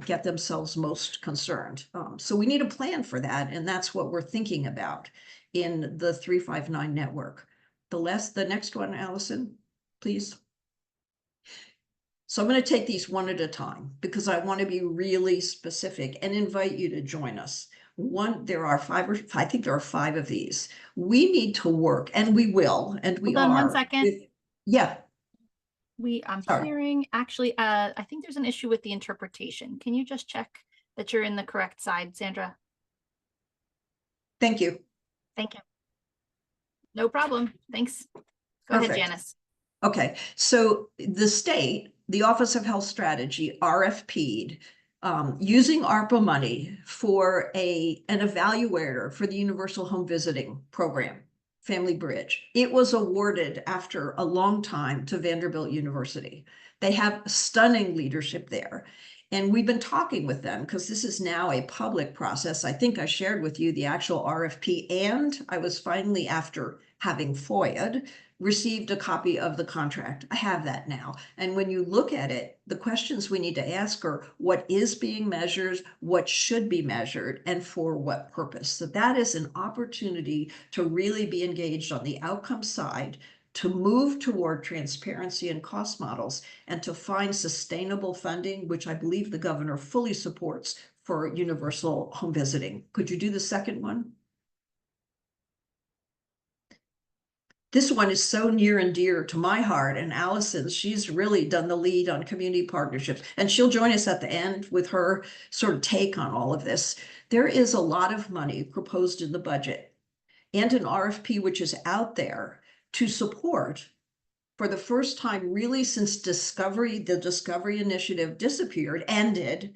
get themselves most concerned. So we need a plan for that, and that's what we're thinking about in the 359 network. The next one, Allison, please. So I'm going to take these one at a time because I want to be really specific and invite you to join us. I think there are 5 of these. We need to work, and we will, and we Hold on are. 1 second. Yeah. I'm Sorry. hearing, actually, I think there's an issue with the interpretation. Can you just check that you're in the correct side, Sandra? Thank you. Thank you. No problem. Thanks. Go ahead, Perfect. Janice. Okay, so the state, the Office of Health Strategy, RFP'd, using ARPA money for an evaluator for the Universal Home Visiting Program, Family Bridge. It was awarded after a long time to Vanderbilt University. They have stunning leadership there. And we've been talking with them because this is now a public process. I think I shared with you the actual RFP, and I was finally, after having FOIA'd, received a copy of the contract. I have that now. And when you look at it, the questions we need to ask are what is being measured, what should be measured, and for what purpose. So that is an opportunity to really be engaged on the outcome side, to move toward transparency and cost models, and to find sustainable funding, which I believe the governor fully supports, for universal home visiting. Could you do the second one? This one is so near and dear to my heart, and Allison's. She's really done the lead on community partnerships, and she'll join us at the end with her sort of take on all of this. There is a lot of money proposed in the budget and an RFP which is out there to support, for the first time really since the Discovery Initiative ended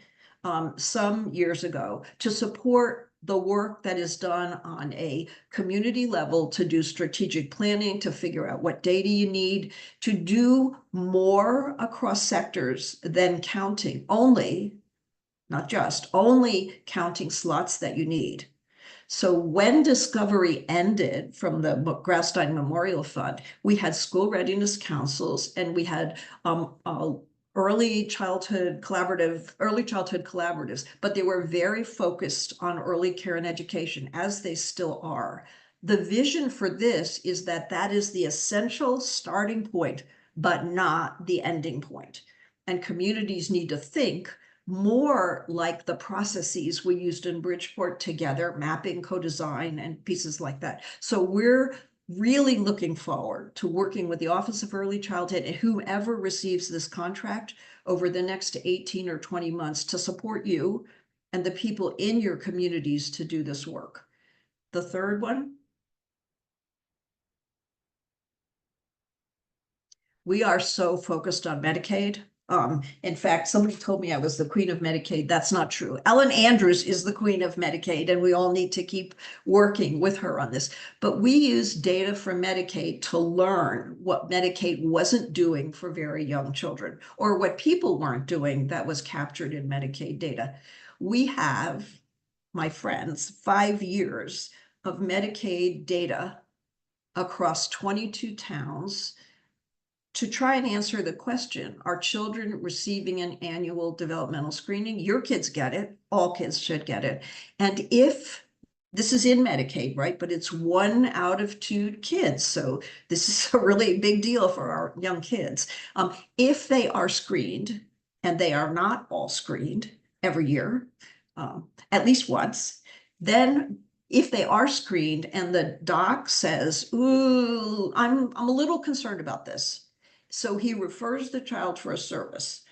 some years ago, to support the work that is done on a community level to do strategic planning, to figure out what data you need, to do more across sectors than counting only, not just, only counting slots that you need. So when Discovery ended from the Graustein Memorial Fund, we had school readiness councils, and we had early childhood collaboratives, but they were very focused on early care and education, as they still are. The vision for this is that that is the essential starting point, but not the ending point. And communities need to think more like the processes we used in Bridgeport together, mapping, co-design, and pieces like that. So we're really looking forward to working with the Office of Early Childhood and whomever receives this contract over the next 18 or 20 months to support you and the people in your communities to do this work. The third one. We are so focused on Medicaid. In fact, somebody told me I was the queen of Medicaid. That's not true. Ellen Andrews is the queen of Medicaid, and we all need to keep working with her on this. But we use data from Medicaid to learn what Medicaid wasn't doing for very young children, or what people weren't doing that was captured in Medicaid data. We have, my friends, 5 years of Medicaid data across 22 towns to try and answer the question, are children receiving an annual developmental screening? Your kids get it. All kids should get it. And if this is in Medicaid, right? But it's 1 out of 2 kids. So this is a really big deal for our young kids. If they are screened, and they are not all screened every year, at least once, then if they are screened and the doc says, ooh, I'm a little concerned about this, so he refers the child for a service.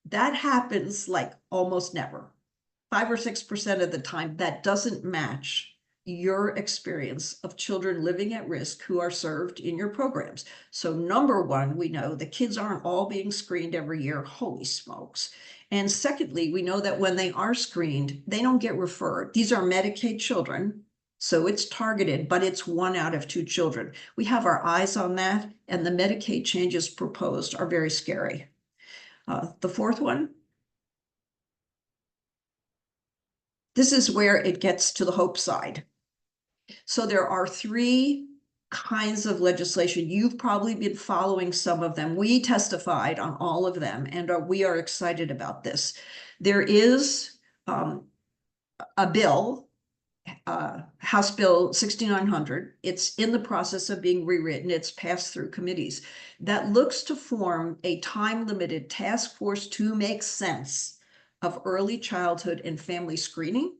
That happens like almost never. 5 or 6% of the time, that doesn't match your experience of children living at risk who are served in your programs. So number one, we know the kids aren't all being screened every year. Holy smokes. And secondly, we know that when they are screened, they don't get referred. These are Medicaid children, so it's targeted, but it's 1 out of 2 children. We have our eyes on that, and the Medicaid changes proposed are very scary. The fourth one. This is where it gets to the hope side. So there are 3 kinds of legislation. You've probably been following some of them. We testified on all of them, and we are excited about this. There is a bill, House Bill 6900. It's in the process of being rewritten. It's passed through committees that looks to form a time-limited task force to make sense of early childhood and family screening,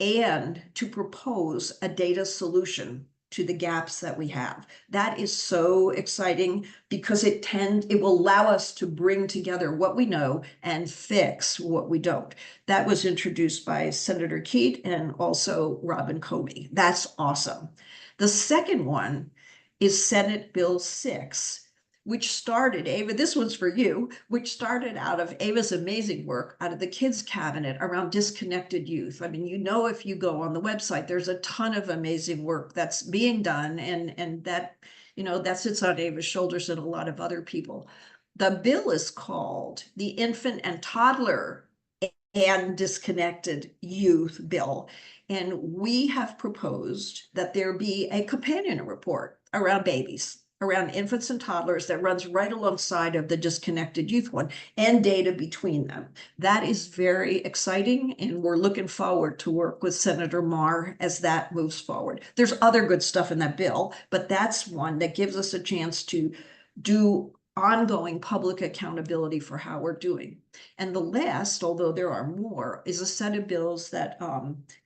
and to propose a data solution to the gaps that we have. That is so exciting because it will allow us to bring together what we know and fix what we don't. That was introduced by Senator Keat and also Robin Comey. That's awesome. The second one is Senate Bill 6, which started, Ava, this one's for you, which started out of Ava's amazing work out of the kids cabinet around disconnected youth. I mean, you know, if you go on the website, there's a ton of amazing work that's being done, and that, you know, that sits on Ava's shoulders and a lot of other people. The bill is called the Infant and Toddler and Disconnected Youth Bill. And we have proposed that there be a companion report around babies, around infants and toddlers, that runs right alongside of the disconnected youth one, and data between them. That is very exciting, and we're looking forward to work with Senator Marr as that moves forward. There's other good stuff in that bill, but that's one that gives us a chance to do ongoing public accountability for how we're doing. And the last, although there are more, is a set of bills that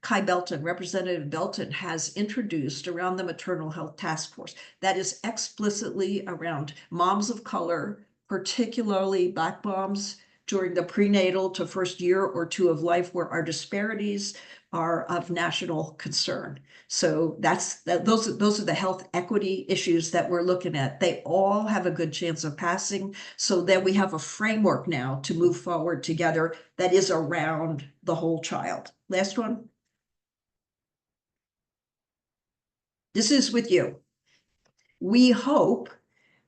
Kai Belton, Representative Belton, has introduced around the Maternal Health Task Force that is explicitly around moms of color, particularly Black moms during the prenatal to first year or 2 of life, where our disparities are of national concern. So those are the health equity issues that we're looking at. They all have a good chance of passing, so that we have a framework now to move forward together that is around the whole child. Last one. This is with you. We hope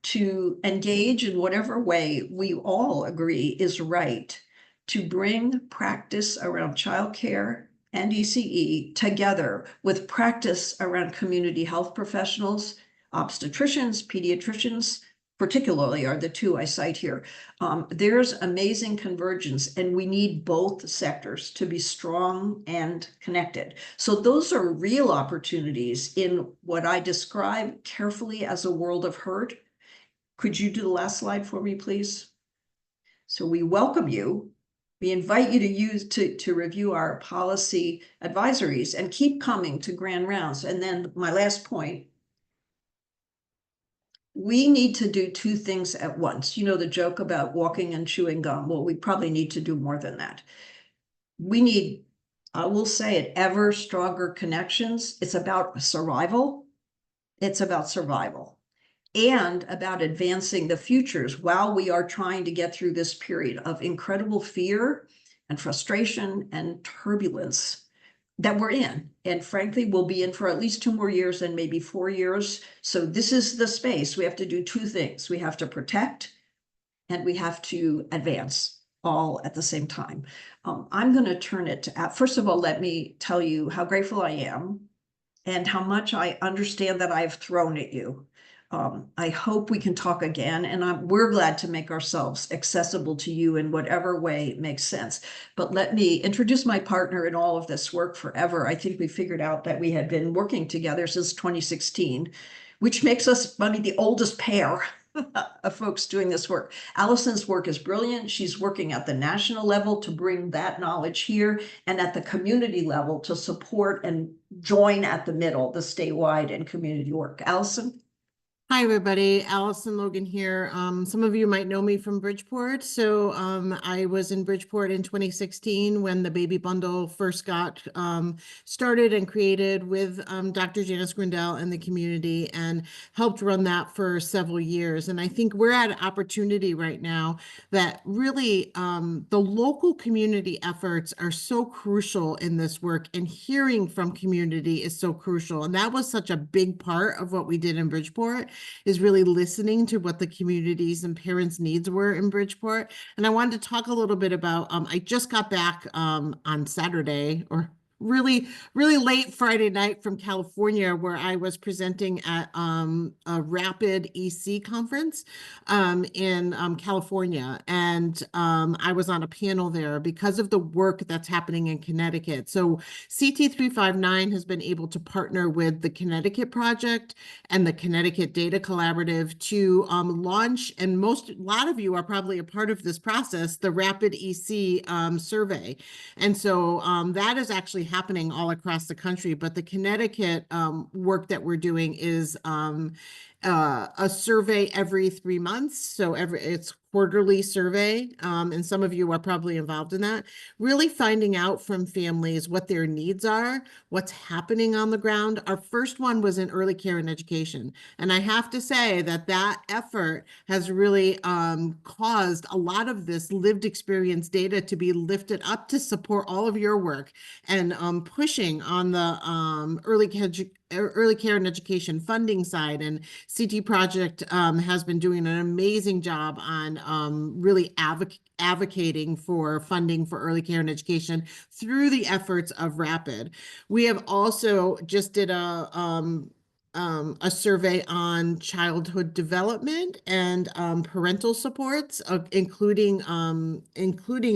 to engage in whatever way we all agree is right to bring practice around childcare and ECE together with practice around community health professionals, obstetricians, pediatricians, particularly are the 2 I cite here. There's amazing convergence, and we need both sectors to be strong and connected. So those are real opportunities in what I describe carefully as a world of hurt. Could you do the last slide for me, please? So we welcome you. We invite you to review our policy advisories and keep coming to grand rounds. And then my last point, we need to do 2 things at once. You know, the joke about walking and chewing gum. Well, we probably need to do more than that. We need, I will say it, ever stronger connections. It's about survival. It's about survival. And about advancing the futures while we are trying to get through this period of incredible fear and frustration and turbulence that we're in. And frankly, we'll be in for at least 2 more years and maybe 4 years. So this is the space. We have to do 2 things. We have to protect and we have to advance all at the same time. I'm going to turn it to, first of all, let me tell you how grateful I am and how much I understand that I've thrown at you. I hope we can talk again, and we're glad to make ourselves accessible to you in whatever way makes sense. But let me introduce my partner in all of this work forever. I think we figured out that we had been working together since 2016, which makes us maybe the oldest pair of folks doing this work. Allison's work is brilliant. She's working at the national level to bring that knowledge here, and at the community level to support and join at the middle, the statewide and community work. Allison? Hi, everybody. Allison Logan here. Some of you might know me from Bridgeport. So I was in Bridgeport in 2016 when the baby bundle first got started and created with Dr. Janice Grindell and the community, and helped run that for several years. And I think we're at an opportunity right now that really the local community efforts are so crucial in this work, and hearing from community is so crucial. And that was such a big part of what we did in Bridgeport, is really listening to what the communities and parents' needs were in Bridgeport. And I wanted to talk a little bit about, I just got back on Saturday, or really late Friday night, from California, where I was presenting at a Rapid EC conference in California. And I was on a panel there because of the work that's happening in Connecticut. So CT359 has been able to partner with the Connecticut Project and the Connecticut Data Collaborative to launch, and a lot of you are probably a part of this process, the Rapid EC survey. And so that is actually happening all across the country, but the Connecticut work that we're doing is a survey every 3 months. So it's quarterly survey, and some of you are probably involved in that, really finding out from families what their needs are, what's happening on the ground. Our first one was in early care and education. And I have to say that that effort has really caused a lot of this lived experience data to be lifted up to support all of your work, and pushing on the early care and education funding side. And CT Project has been doing an amazing job on really advocating for funding for early care and education through the efforts of Rapid. We have also just did a survey on childhood development and parental supports, including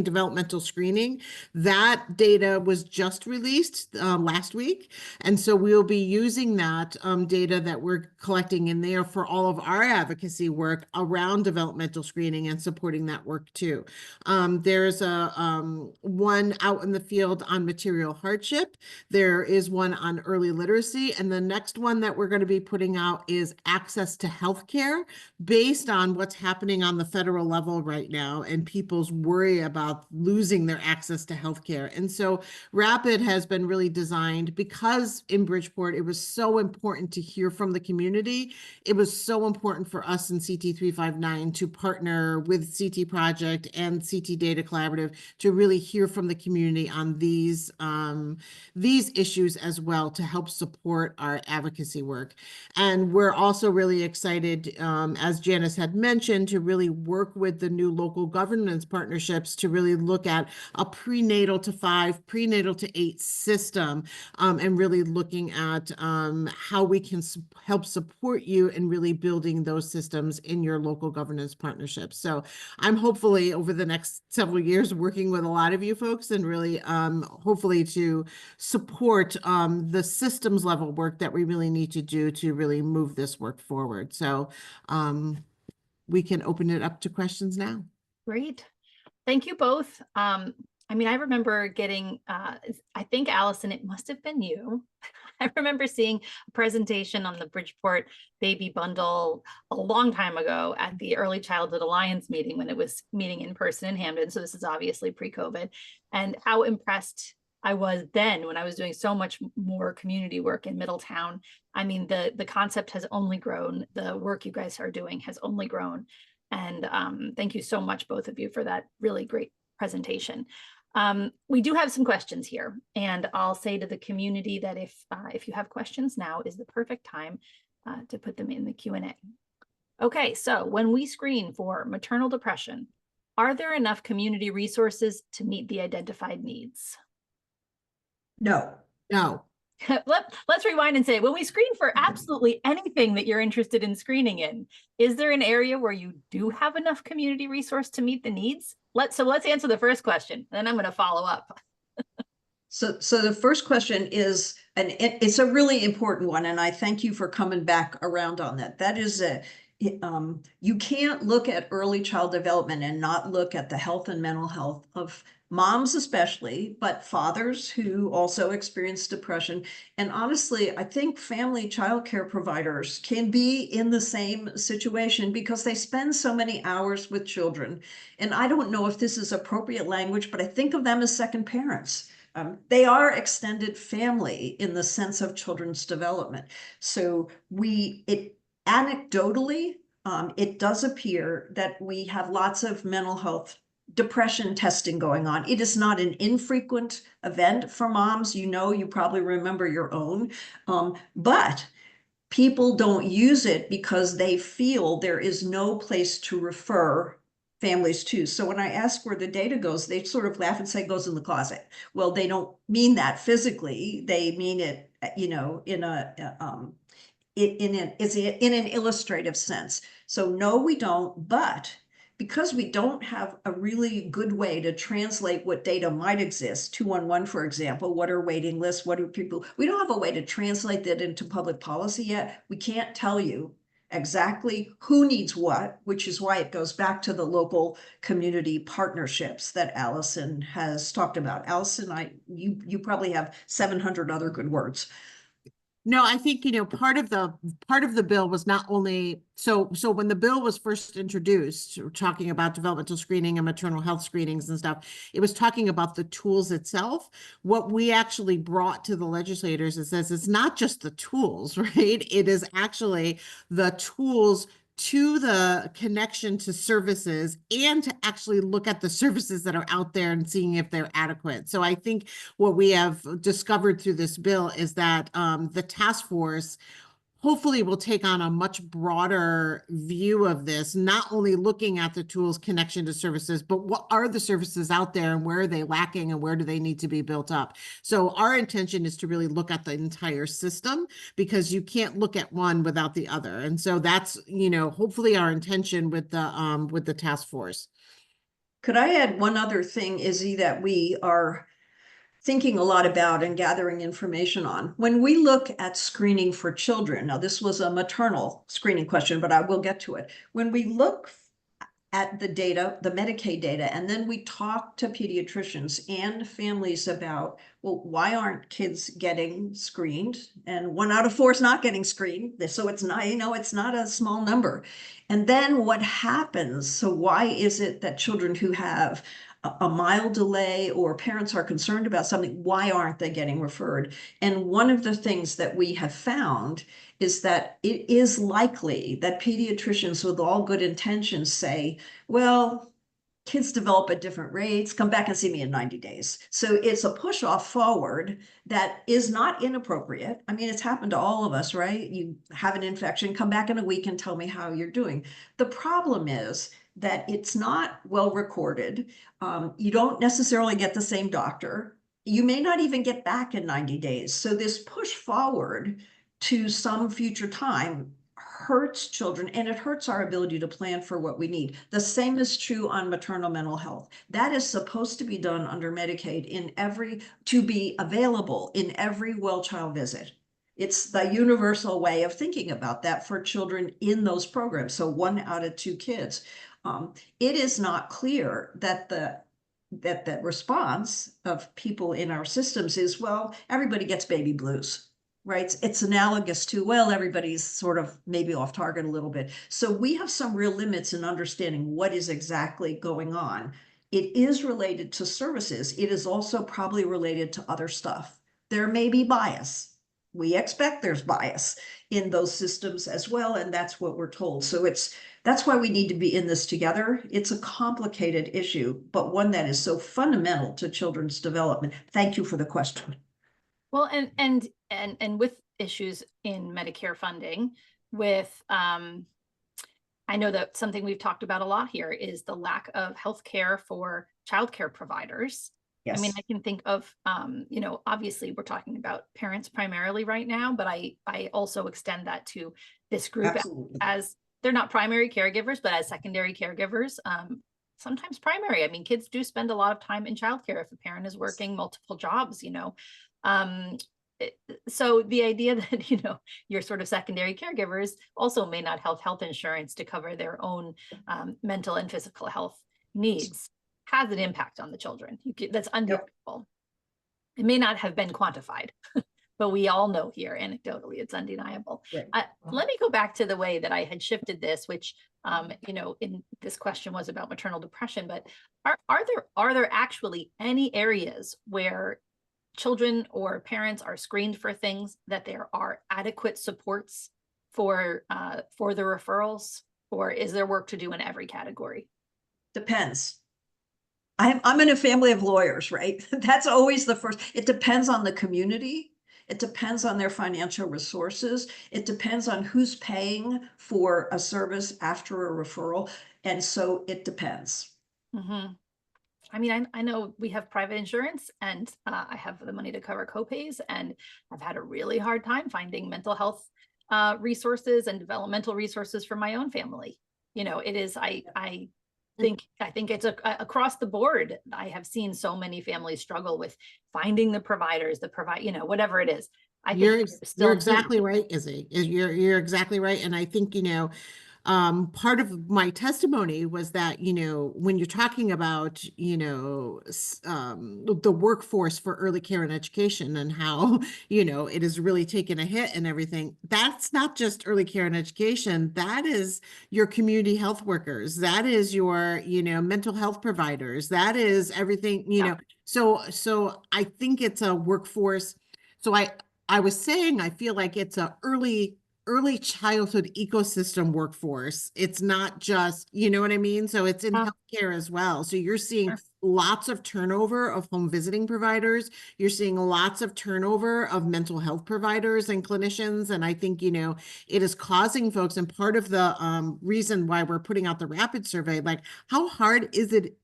developmental screening. That data was just released last week, and so we'll be using that data that we're collecting in there for all of our advocacy work around developmental screening and supporting that work too. There's one out in the field on material hardship. There is one on early literacy, and the next one that we're going to be putting out is access to healthcare, based on what's happening on the federal level right now and people's worry about losing their access to healthcare. And so Rapid has been really designed because in Bridgeport, it was so important to hear from the community. It was so important for us in CT359 to partner with CT Project and CT Data Collaborative to really hear from the community on these issues as well, to help support our advocacy work. And we're also really excited, as Janice had mentioned, to really work with the new local governance partnerships to really look at a prenatal to 5, prenatal to 8 system, and really looking at how we can help support you in really building those systems in your local governance partnerships. So I'm hopefully over the next several years working with a lot of you folks, and really hopefully to support the systems level work that we really need to do to really move this work forward. So we can open it up to questions now. Great. Thank you both. I mean, I remember getting, I think, Allison, it must have been you. I remember seeing a presentation on the Bridgeport Baby Bundle a long time ago at the Early Childhood Alliance meeting, when it was meeting in person in Hamden. So this is obviously pre-COVID, and how impressed I was then when I was doing so much more community work in Middletown. I mean, the concept has only grown. The work you guys are doing has only grown. And thank you so much, both of you, for that really great presentation. We do have some questions here, and I'll say to the community that if you have questions, now is the perfect time to put them in the Q&A. Okay, so when we screen for maternal depression, are there enough community resources to meet the identified needs? No. No. Let's rewind and say, when we screen for absolutely anything that you're interested in screening in, is there an area where you do have enough community resource to meet the needs? Let's answer the first question, and then I'm going to follow up. So the first question is, and it's a really important one, and I thank you for coming back around on that. That is you can't look at early child development and not look at the health and mental health of moms especially, but fathers who also experience depression. And honestly, I think family childcare providers can be in the same situation because they spend so many hours with children. And I don't know if this is appropriate language, but I think of them as second parents. They are extended family in the sense of children's development. So anecdotally, it does appear that we have lots of mental health depression testing going on. It is not an infrequent event for moms. You probably remember your own, but people don't use it because they feel there is no place to refer families to. So when I ask where the data goes, they sort of laugh and say it goes in the closet. Well, they don't mean that physically. They mean it, in an illustrative sense. So no, we don't, but because we don't have a really good way to translate what data might exist, 211, for example, what are waiting lists? What are people? We don't have a way to translate that into public policy yet. We can't tell you exactly who needs what, which is why it goes back to the local community partnerships that Allison has talked about. Allison, you probably have 700 other good words. No, I think, part of the bill was not only, so when the bill was first introduced, talking about developmental screening and maternal health screenings and stuff, it was talking about the tools itself. What we actually brought to the legislators is says it's not just the tools, right? It is actually the tools to the connection to services and to actually look at the services that are out there and seeing if they're adequate. So I think what we have discovered through this bill is that the task force hopefully will take on a much broader view of this, not only looking at the tools connection to services, but what are the services out there and where are they lacking and where do they need to be built up? So our intention is to really look at the entire system because you can't look at one without the other. And so that's, hopefully our intention with the task force. Could I add one other thing, Izzy, that we are thinking a lot about and gathering information on? When we look at screening for children, now this was a maternal screening question, but I will get to it. When we look at the data, the Medicaid data, and then we talk to pediatricians and families about, well, why aren't kids getting screened? And 1 out of 4 is not getting screened. So it's not, it's not a small number. And then what happens? So why is it that children who have a mild delay or parents are concerned about something, why aren't they getting referred? And one of the things that we have found is that it is likely that pediatricians with all good intentions say, well, kids develop at different rates, come back and see me in 90 days. So it's a push off forward that is not inappropriate. I mean, it's happened to all of us, right? You have an infection, come back in a week and tell me how you're doing. The problem is that it's not well recorded. You don't necessarily get the same doctor. You may not even get back in 90 days. So this push forward to some future time hurts children, and it hurts our ability to plan for what we need. The same is true on maternal mental health. That is supposed to be done under Medicaid to be available in every well child visit. It's the universal way of thinking about that for children in those programs. So 1 out of 2 kids. It is not clear that the response of people in our systems is, well, everybody gets baby blues. Right? It's analogous to, well, everybody's sort of maybe off target a little bit. So we have some real limits in understanding what is exactly going on. It is related to services. It is also probably related to other stuff. There may be bias. We expect there's bias in those systems as well, and that's what we're told. So that's why we need to be in this together. It's a complicated issue, but one that is so fundamental to children's development. Thank you for the question. Well, and with issues in Medicare funding, with I know that something we've talked about a lot here is the lack of healthcare for childcare providers. Yes. I mean, I can think of obviously we're talking about parents primarily right now, but I also extend that to this group. Absolutely. As they're not primary caregivers, but as secondary caregivers. Sometimes primary. I mean, kids do spend a lot of time in childcare if a parent is working multiple jobs, so the idea that, your sort of secondary caregivers also may not have health insurance to cover their own mental and physical health needs. has an impact on the children. That's undeniable. It may not have been quantified, but we all know here anecdotally it's undeniable. Right. Let me go back to the way that I had shifted this, which in this question was about maternal depression, but are there actually any areas where children or parents are screened for things that there are adequate supports for the referrals, or is there work to do in every category? Depends. I'm in a family of lawyers, right? That's always the first. It depends on the community. It depends on their financial resources. It depends on who's paying for a service after a referral. And so it depends. Mm-hmm. I mean, I know we have private insurance, and I have the money to cover copays, and I've had a really hard time finding mental health resources and developmental resources for my own family. It is, I think it's across the board. I have seen so many families struggle with finding the providers, whatever it is. I think You're exactly right, Izzy. You're exactly right. And I think, part of my testimony was that, when you're talking about, the workforce for early care and education and how, it has really taken a hit and everything, that's not just early care and education. That is your community health workers. That is your, mental health providers. That is everything, so I think it's a workforce. So I was saying, I feel like it's a early childhood ecosystem workforce. It's not just, you know what I mean? So it's in healthcare as well. So you're seeing lots of turnover of home visiting providers. You're seeing lots of turnover of mental health providers and clinicians. And I think, it is causing folks, and part of the reason why we're putting out the rapid survey, like how hard is it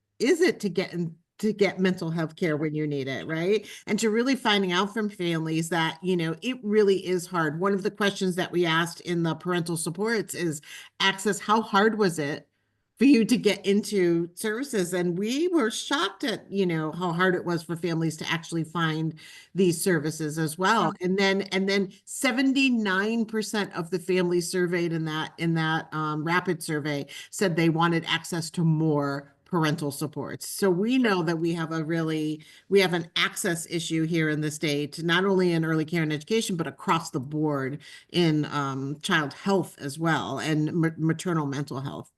to get mental health care when you need it, right? And to really finding out from families that, it really is hard. One of the questions that we asked in the parental supports is access. How hard was it for you to get into services? And we were shocked at, how hard it was for families to actually find these services as well. And then 79% of the families surveyed in that rapid survey said they wanted access to more parental supports. So we know that we have an access issue here in the state, not only in early care and education, but across the board in child health as well, and maternal mental health.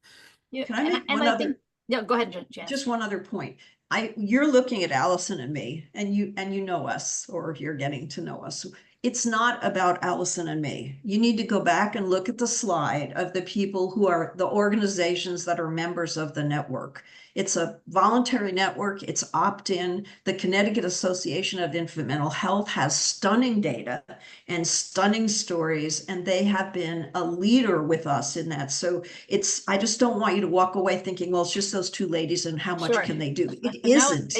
Yeah, Can I make one other? Yeah, go ahead, Jan. Just one other point. You're looking at Allison and me, and you know us, or you're getting to know us. It's not about Allison and me. You need to go back and look at the slide of the people who are the organizations that are members of the network. It's a voluntary network. It's opt-in. The Connecticut Association of Infant Mental Health has stunning data and stunning stories, and they have been a leader with us in that. So I just don't want you to walk away thinking, well, it's just those two ladies and how much can they do? It isn't.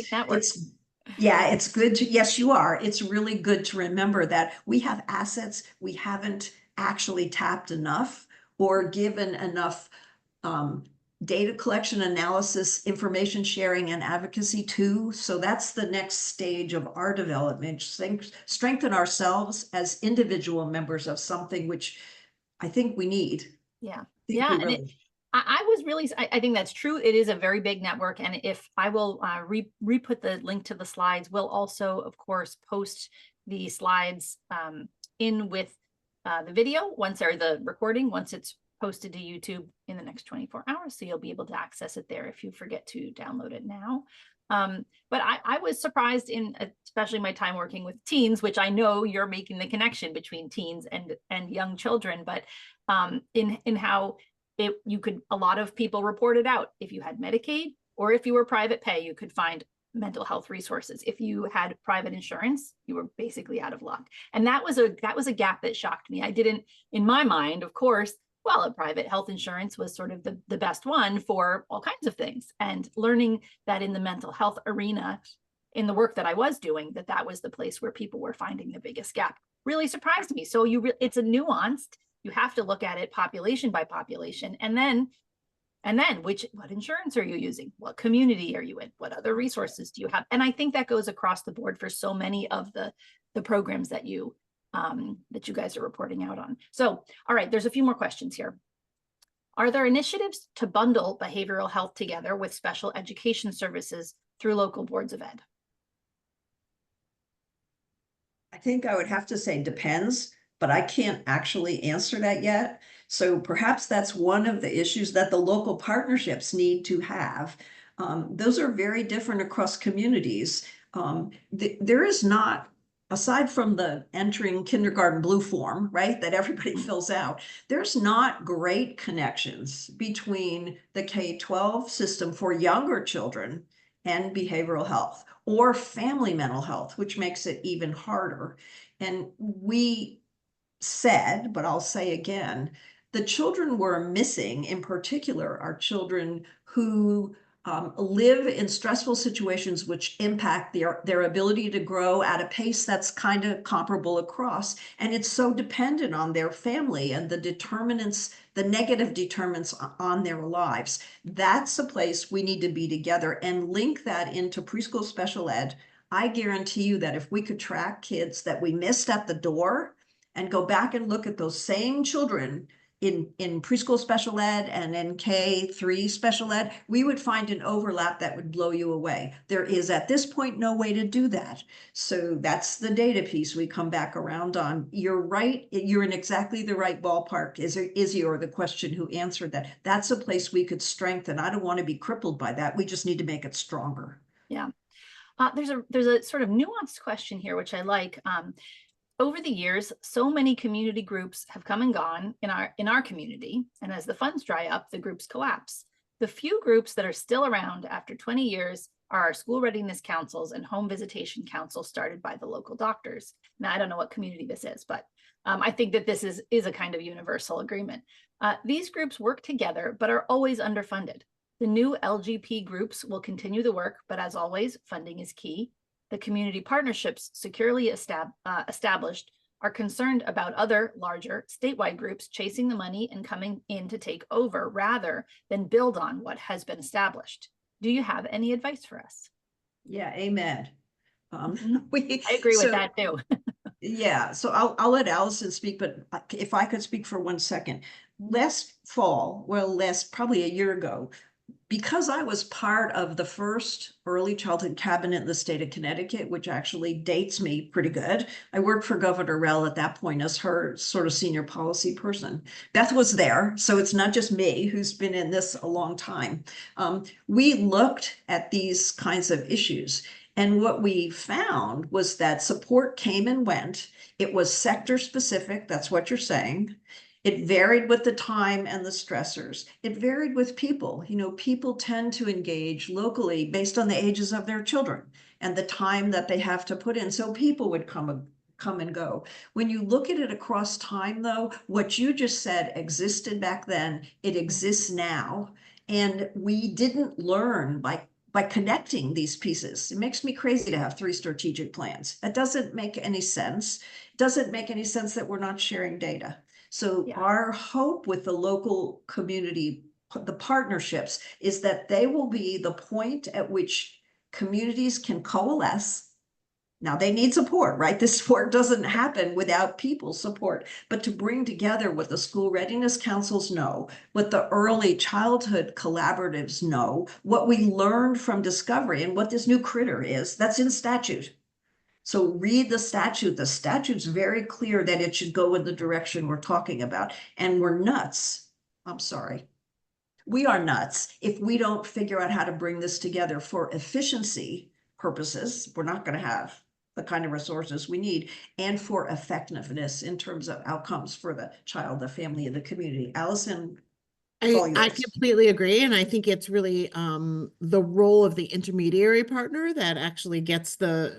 It's good to, yes, you are. It's really good to remember that we have assets we haven't actually tapped enough or given enough data collection, analysis, information sharing, and advocacy too. So that's the next stage of our development. Strengthen ourselves as individual members of something which I think we need. Yeah. I think that's true. It is a very big network. And if I will re-put the link to the slides, we'll also, of course, post the slides in with the video the recording, once it's posted to YouTube in the next 24 hours. So you'll be able to access it there if you forget to download it now. But I was surprised especially my time working with teens, which I know you're making the connection between teens and young children, but in how a lot of people reported out if you had Medicaid or if you were private pay, you could find mental health resources. If you had private insurance, you were basically out of luck. And that was a gap that shocked me. I didn't, in my mind, of course, a private health insurance was sort of the best one for all kinds of things. And learning that in the mental health arena, in the work that I was doing, that was the place where people were finding the biggest gap really surprised me. So it's a nuanced, you have to look at it population by population. And then what insurance are you using? What community are you in? What other resources do you have? And I think that goes across the board for so many of the programs that you guys are reporting out on. So, all right, there's a few more questions here. Are there initiatives to bundle behavioral health together with special education services through local boards of ed? I think I would have to say depends, but I can't actually answer that yet. So perhaps that's one of the issues that the local partnerships need to have. Those are very different across communities. There is not, aside from the entering kindergarten blue form, right, that everybody fills out, there's not great connections between the K-12 system for younger children and behavioral health or family mental health, which makes it even harder. And we said, but I'll say again, the children we're missing in particular are children who live in stressful situations which impact their ability to grow at a pace that's kind of comparable across. And it's so dependent on their family and the determinants, the negative determinants on their lives. That's a place we need to be together and link that into preschool special ed. I guarantee you that if we could track kids that we missed at the door and go back and look at those same children in preschool special ed and in K3 special ed, we would find an overlap that would blow you away. There is at this point no way to do that. So that's the data piece we come back around on. You're right, you're in exactly the right ballpark, Izzy, or the question who answered that. That's a place we could strengthen. I don't want to be crippled by that. We just need to make it stronger. Yeah. There's a sort of nuanced question here, which I like. Over the years, so many community groups have come and gone in our community, and as the funds dry up, the groups collapse. The few groups that are still around after 20 years are our school readiness councils and home visitation councils started by the local doctors. Now, I don't know what community this is, but I think that this is a kind of universal agreement. These groups work together, but are always underfunded. The new LGP groups will continue the work, but as always, funding is key. The community partnerships securely established are concerned about other larger statewide groups chasing the money and coming in to take over rather than build on what has been established. Do you have any advice for us? Yeah, amen. I agree with that too. Yeah, so I'll let Allison speak, but if I could speak for 1 second. Last fall, well, probably a year ago, because I was part of the first early childhood cabinet in the state of Connecticut, which actually dates me pretty good. I worked for Governor Rell at that point as her sort of senior policy person. Beth was there, so it's not just me who's been in this a long time. We looked at these kinds of issues, and what we found was that support came and went. It was sector specific, that's what you're saying. It varied with the time and the stressors. It varied with people. You know, people tend to engage locally based on the ages of their children and the time that they have to put in. So people would come and go. When you look at it across time, though, what you just said existed back then, it exists now. And we didn't learn by connecting these pieces. It makes me crazy to have 3 strategic plans. That doesn't make any sense. It doesn't make any sense that we're not sharing data. So our hope with the local community, the partnerships, is that they will be the point at which communities can coalesce. Now they need support, right? This support doesn't happen without people's support, but to bring together what the school readiness councils know, what the early childhood collaboratives know, what we learned from Discovery and what this new critter is, that's in statute. So read the statute. The statute's very clear that it should go in the direction we're talking about. And we're nuts. I'm sorry. We are nuts if we don't figure out how to bring this together for efficiency purposes. We're not going to have the kind of resources we need, and for effectiveness in terms of outcomes for the child, the family, and the community. Allison? I completely agree. And I think it's really the role of the intermediary partner that actually gets the,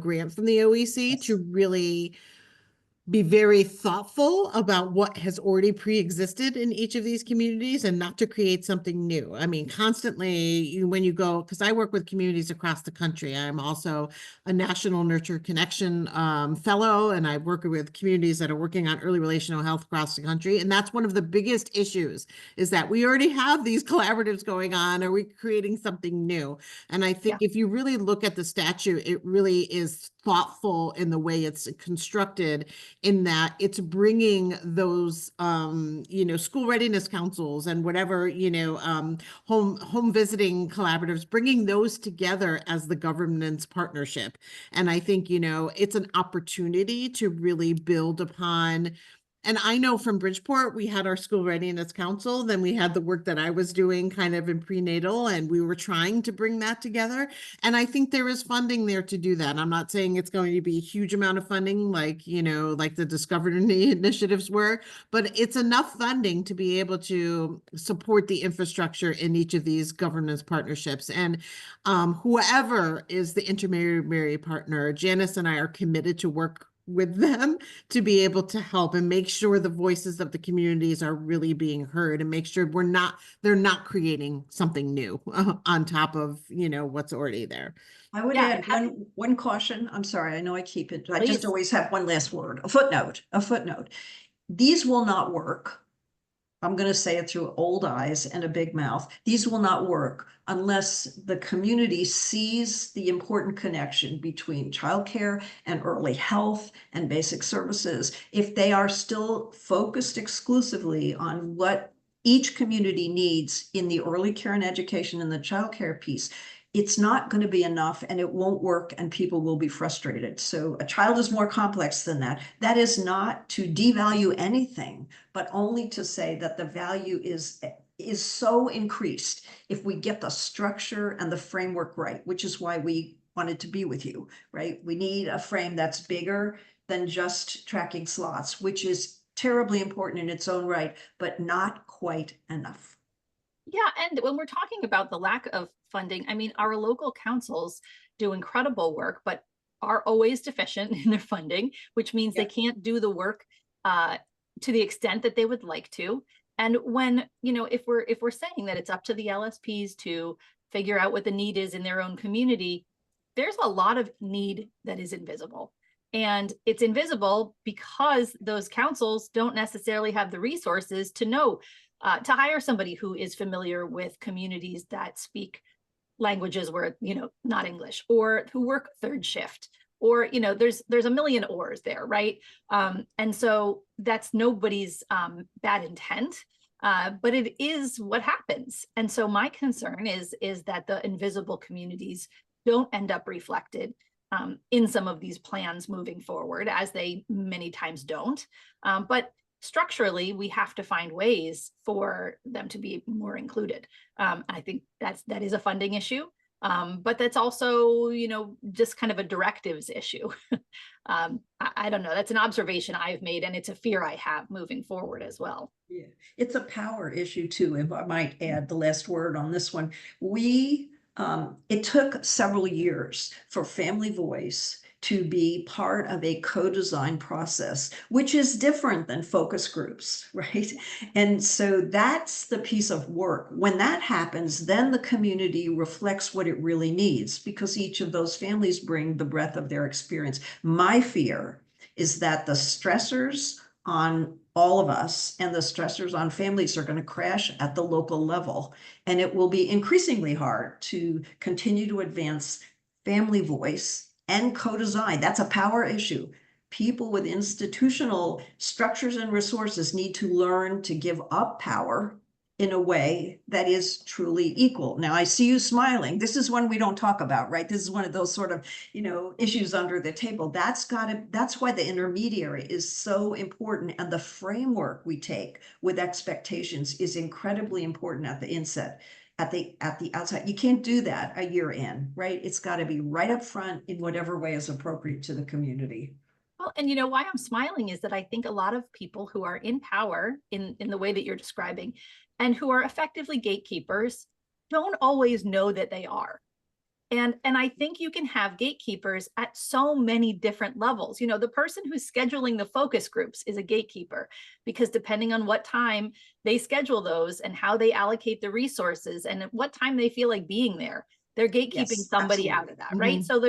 grant from the OEC to really be very thoughtful about what has already pre-existed in each of these communities and not to create something new. I mean, constantly when you go, because I work with communities across the country, I'm also a National Nurture Connection fellow, and I work with communities that are working on early relational health across the country. And that's one of the biggest issues, is that we already have these collaboratives going on. Are we creating something new? And I think if you really look at the statute, it really is thoughtful in the way it's constructed. in that it's bringing those, school readiness councils and whatever, home visiting collaboratives, bringing those together as the governance partnership. And I think, it's an opportunity to really build upon. And I know from Bridgeport, we had our school readiness council, then we had the work that I was doing kind of in prenatal, and we were trying to bring that together. And I think there is funding there to do that. I'm not saying it's going to be a huge amount of funding like the Discover initiatives were, but it's enough funding to be able to support the infrastructure in each of these governance partnerships. And whoever is the intermediary partner, Janice and I are committed to work with them to be able to help and make sure the voices of the communities are really being heard, and make sure they're not creating something new on top of, what's already there. I would Yeah, add one caution. I'm sorry, I know I keep it. I Please. just always have one last word, a footnote. These will not work. I'm going to say it through old eyes and a big mouth. These will not work unless the community sees the important connection between childcare and early health and basic services. If they are still focused exclusively on what each community needs in the early care and education and the childcare piece, it's not going to be enough, and it won't work, and people will be frustrated. So a child is more complex than that. That is not to devalue anything, but only to say that the value is so increased if we get the structure and the framework right, which is why we wanted to be with you, right? We need a frame that's bigger than just tracking slots, which is terribly important in its own right, but not quite enough. Yeah, and when we're talking about the lack of funding, I mean, our local councils do incredible work, but are always deficient in their funding, which means they can't do the work to the extent that they would like to. And when, if we're saying that it's up to the LSPs to figure out what the need is in their own community, there's a lot of need that is invisible. And it's invisible because those councils don't necessarily have the resources to know to hire somebody who is familiar with communities that speak languages where, not English, or who work third shift, or, there's a million ors there, right? And so that's nobody's bad intent, but it is what happens. And so my concern is that the invisible communities don't end up reflected in some of these plans moving forward, as they many times don't. But structurally, we have to find ways for them to be more included. I think that is a funding issue, but that's also, just kind of a directives issue. I don't know. That's an observation I've made, and it's a fear I have moving forward as well. Yeah, it's a power issue too, if I might add the last word on this one. It took several years for Family Voice to be part of a co-design process, which is different than focus groups, right? And so that's the piece of work. When that happens, then the community reflects what it really needs, because each of those families bring the breadth of their experience. My fear is that the stressors on all of us and the stressors on families are going to crash at the local level, and it will be increasingly hard to continue to advance Family Voice and co-design. That's a power issue. People with institutional structures and resources need to learn to give up power in a way that is truly equal. Now, I see you smiling. This is one we don't talk about, right? This is one of those sort of, issues under the table. That's why the intermediary is so important. And the framework we take with expectations is incredibly important at the inset. At the outside. You can't do that a year in, right? It's got to be right up front in whatever way is appropriate to the community. Well, and why I'm smiling is that I think a lot of people who are in power in the way that you're describing, and who are effectively gatekeepers, don't always know that they are. And I think you can have gatekeepers at so many different levels. The person who's scheduling the focus groups is a gatekeeper, because depending on what time they schedule those and how they allocate the resources and at what time they feel like being there, they're gatekeeping somebody out of that, right? So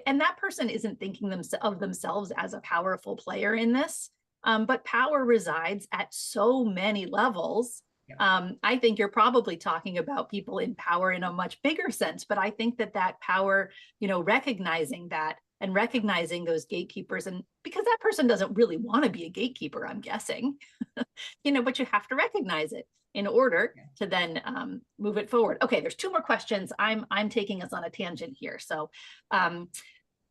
and that person isn't thinking of themselves as a powerful player in this, but power resides at so many levels. I think you're probably talking about people in power in a much bigger sense, but I think that power, recognizing that and recognizing those gatekeepers. And because that person doesn't really want to be a gatekeeper, I'm guessing, but you have to recognize it in order to then move it forward. Okay, there's 2 more questions. I'm taking us on a tangent here. So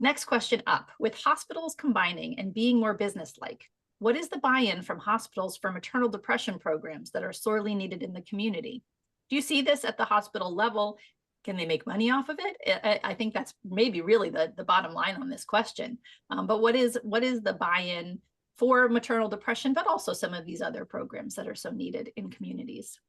next question up. With hospitals combining and being more businesslike, what is the buy-in from hospitals for maternal depression programs that are sorely needed in the community? Do you see this at the hospital level? Can they make money off of it? I think that's maybe really the bottom line on this question. But what is the buy-in for maternal depression, but also some of these other programs that are so needed in communities?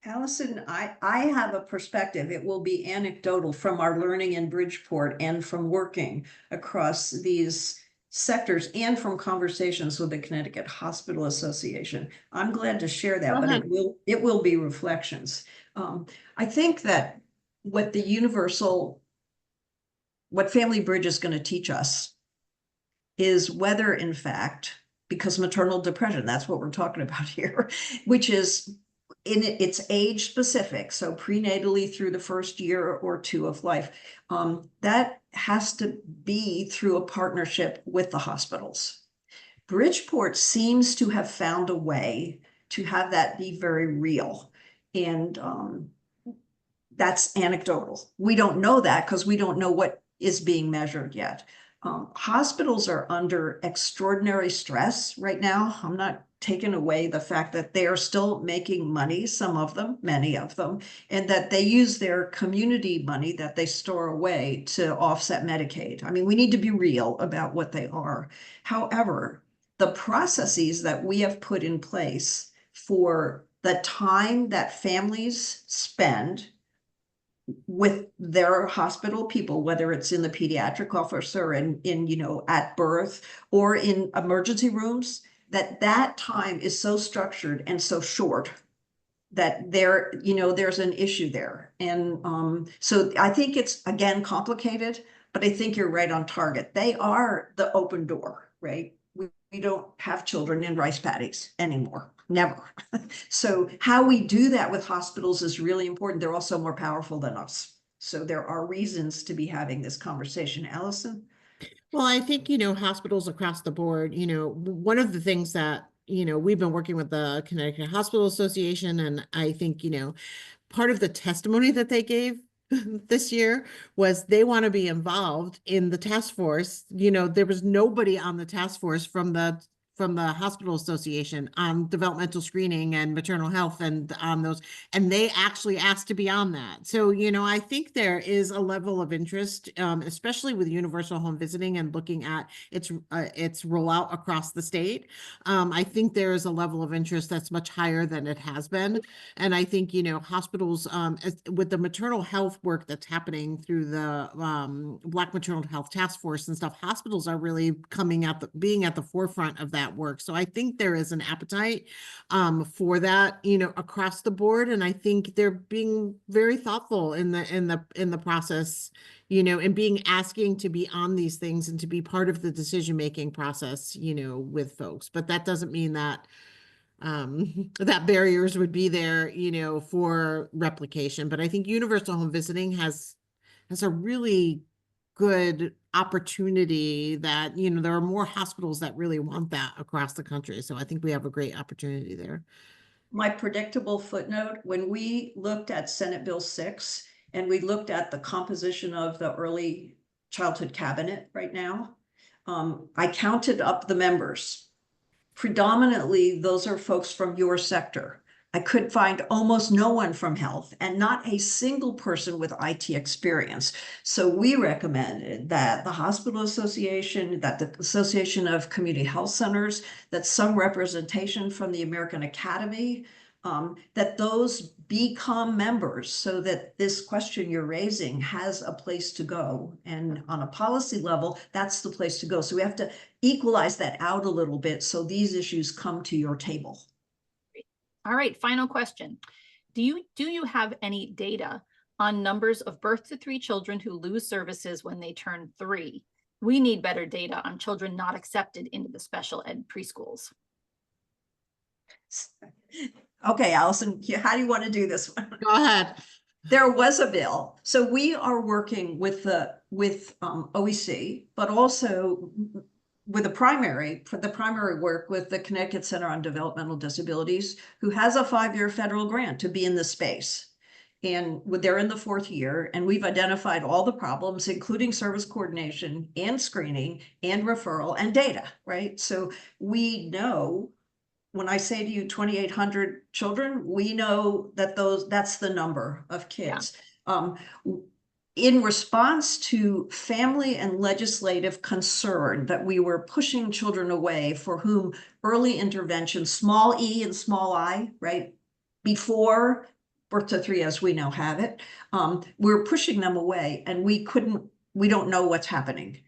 Allison, I have a perspective. It will be anecdotal from our learning in Bridgeport and from working across these sectors and from conversations with the Connecticut Hospital Association. I'm glad to share that, but it will be reflections. I think that what Family Bridge is going to teach us is whether, in fact, because maternal depression, that's what we're talking about here, which is it's age specific, so prenatally through the first year or 2 of life, that has to be through a partnership with the hospitals. Bridgeport seems to have found a way to have that be very real, and that's anecdotal. We don't know that because we don't know what is being measured yet. Hospitals are under extraordinary stress right now. I'm not taking away the fact that they are still making money, some of them, many of them, and that they use their community money that they store away to offset Medicaid. I mean, we need to be real about what they are. However, the processes that we have put in place for the time that families spend with their hospital people, whether it's in the pediatric office or in at birth or in emergency rooms, that time is so structured and so short that there's an issue there. And so I think it's, again, complicated, but I think you're right on target. They are the open door, right? We don't have children in rice paddies anymore. Never. So how we do that with hospitals is really important. They're also more powerful than us. So there are reasons to be having this conversation. Allison? Well, I think, hospitals across the board, one of the things that, we've been working with the Connecticut Hospital Association, and I think, part of the testimony that they gave this year was they want to be involved in the task force. There was nobody on the task force from the Hospital Association on developmental screening and maternal health and on those, and they actually asked to be on that. So, I think there is a level of interest, especially with universal home visiting and looking at its rollout across the state. I think there is a level of interest that's much higher than it has been. And I think, hospitals, with the maternal health work that's happening through the Black Maternal Health Task Force and stuff, hospitals are really being at the forefront of that work. So I think there is an appetite for that, across the board. And I think they're being very thoughtful in the process, and asking to be on these things and to be part of the decision-making process, with folks. But that doesn't mean that that barriers would be there, for replication. But I think universal home visiting has a really good opportunity that, there are more hospitals that really want that across the country. So I think we have a great opportunity there. My predictable footnote, when we looked at Senate Bill 6 and we looked at the composition of the early childhood cabinet right now, I counted up the members. Predominantly, those are folks from your sector. I could find almost no one from health and not a single person with IT experience. So we recommended that the Hospital Association, that the Association of Community Health Centers, that some representation from the American Academy, that those become members so that this question you're raising has a place to go. And on a policy level, that's the place to go. So we have to equalize that out a little bit so these issues come to your table. All right, final question. Do you have any data on numbers of birth to 3 children who lose services when they turn 3? We need better data on children not accepted into the special ed preschools. Okay, Allison, how do you want to do this one? Go ahead. There was a bill. So we are working with the with OEC, but also with the primary work with the Connecticut Center on Developmental Disabilities, who has a 5-year federal grant to be in the space. And they're in the 4th year, and we've identified all the problems, including service coordination and screening and referral and data, right? So we know, when I say to you 2,800 children, we know that that's the number of kids. In response to family and legislative concern that we were pushing children away for whom early intervention, small e and small I, right, before birth to 3 as we now have it, we're pushing them away, and we don't know what's happening.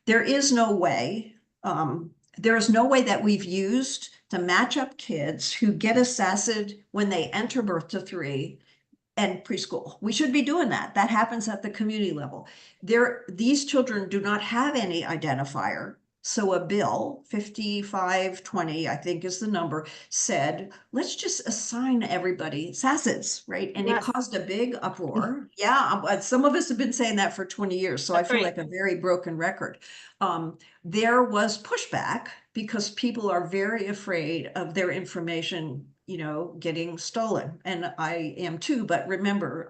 There is no way that we've used to match up kids who get a SACID when they enter birth to 3 and preschool. We should be doing that. That happens at the community level. These children do not have any identifier. So a bill, 5520, I think is the number, said, let's just assign everybody SACIDs, right? And Yes. it caused a big uproar. Yeah, some of us have been saying that for 20 years. So That's I feel right. like a very broken record. There was pushback because people are very afraid of their information, getting stolen. And I am too, but remember,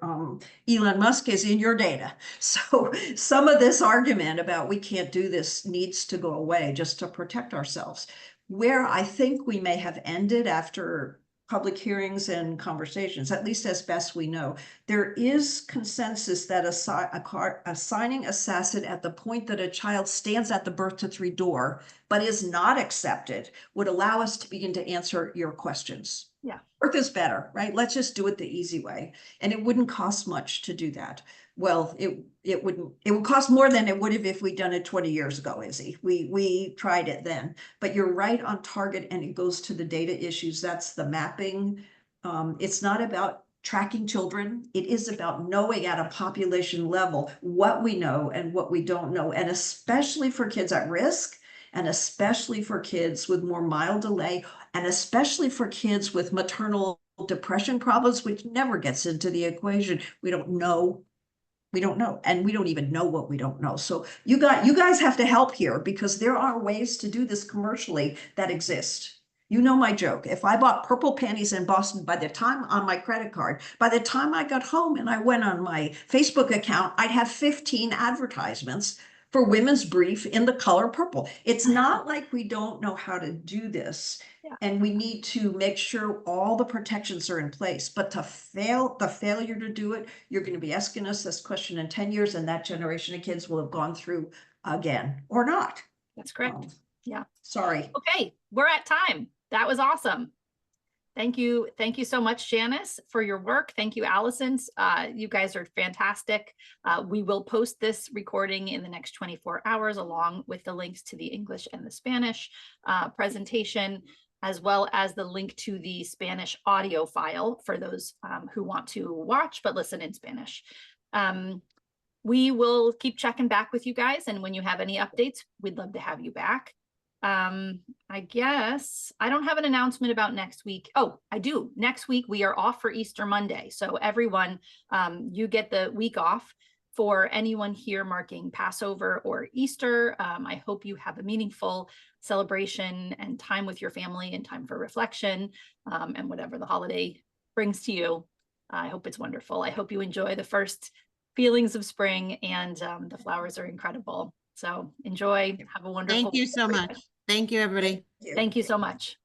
Elon Musk is in your data. So some of this argument about we can't do this needs to go away just to protect ourselves. Where I think we may have ended after public hearings and conversations, at least as best we know, there is consensus that assigning a SACID at the point that a child stands at the birth to 3 door, but is not accepted, would allow us to begin to answer your questions. Yeah. Birth is better, right? Let's just do it the easy way. And it wouldn't cost much to do that. Well, it would cost more than it would have if we'd done it 20 years ago, Izzy. We tried it then, but you're right on target, and it goes to the data issues. That's the mapping. It's not about tracking children. It is about knowing at a population level what we know and what we don't know. And especially for kids at risk, and especially for kids with more mild delay, and especially for kids with maternal depression problems, which never gets into the equation. We don't know. And we don't even know what we don't know. So you guys have to help here, because there are ways to do this commercially that exist. You know my joke. If I bought purple panties in Boston, by the time on my credit card, by the time I got home and I went on my Facebook account, I'd have 15 advertisements for Women's Brief in the color purple. It's not like we don't know how to do this. Yeah. And we need to make sure all the protections are in place. But the failure to do it, you're going to be asking us this question in 10 years, and that generation of kids will have gone through again or not. That's correct. Yeah. Sorry. Okay, we're at time. That was awesome. Thank you. Thank you so much, Janice, for your work. Thank you, Allison. You guys are fantastic. We will post this recording in the next 24 hours, along with the links to the English and the Spanish presentation, as well as the link to the Spanish audio file for those who want to watch but listen in Spanish. We will keep checking back with you guys, and when you have any updates, we'd love to have you back. I guess I don't have an announcement about next week. Oh, I do. Next week we are off for Easter Monday. So everyone, you get the week off. For anyone here marking Passover or Easter, I hope you have a meaningful celebration and time with your family, and time for reflection, and whatever the holiday brings to you. I hope it's wonderful. I hope you enjoy the first feelings of spring, and the flowers are incredible. So enjoy. Have a wonderful Thank you week, so everybody. much. Thank you, everybody. Thank you so much.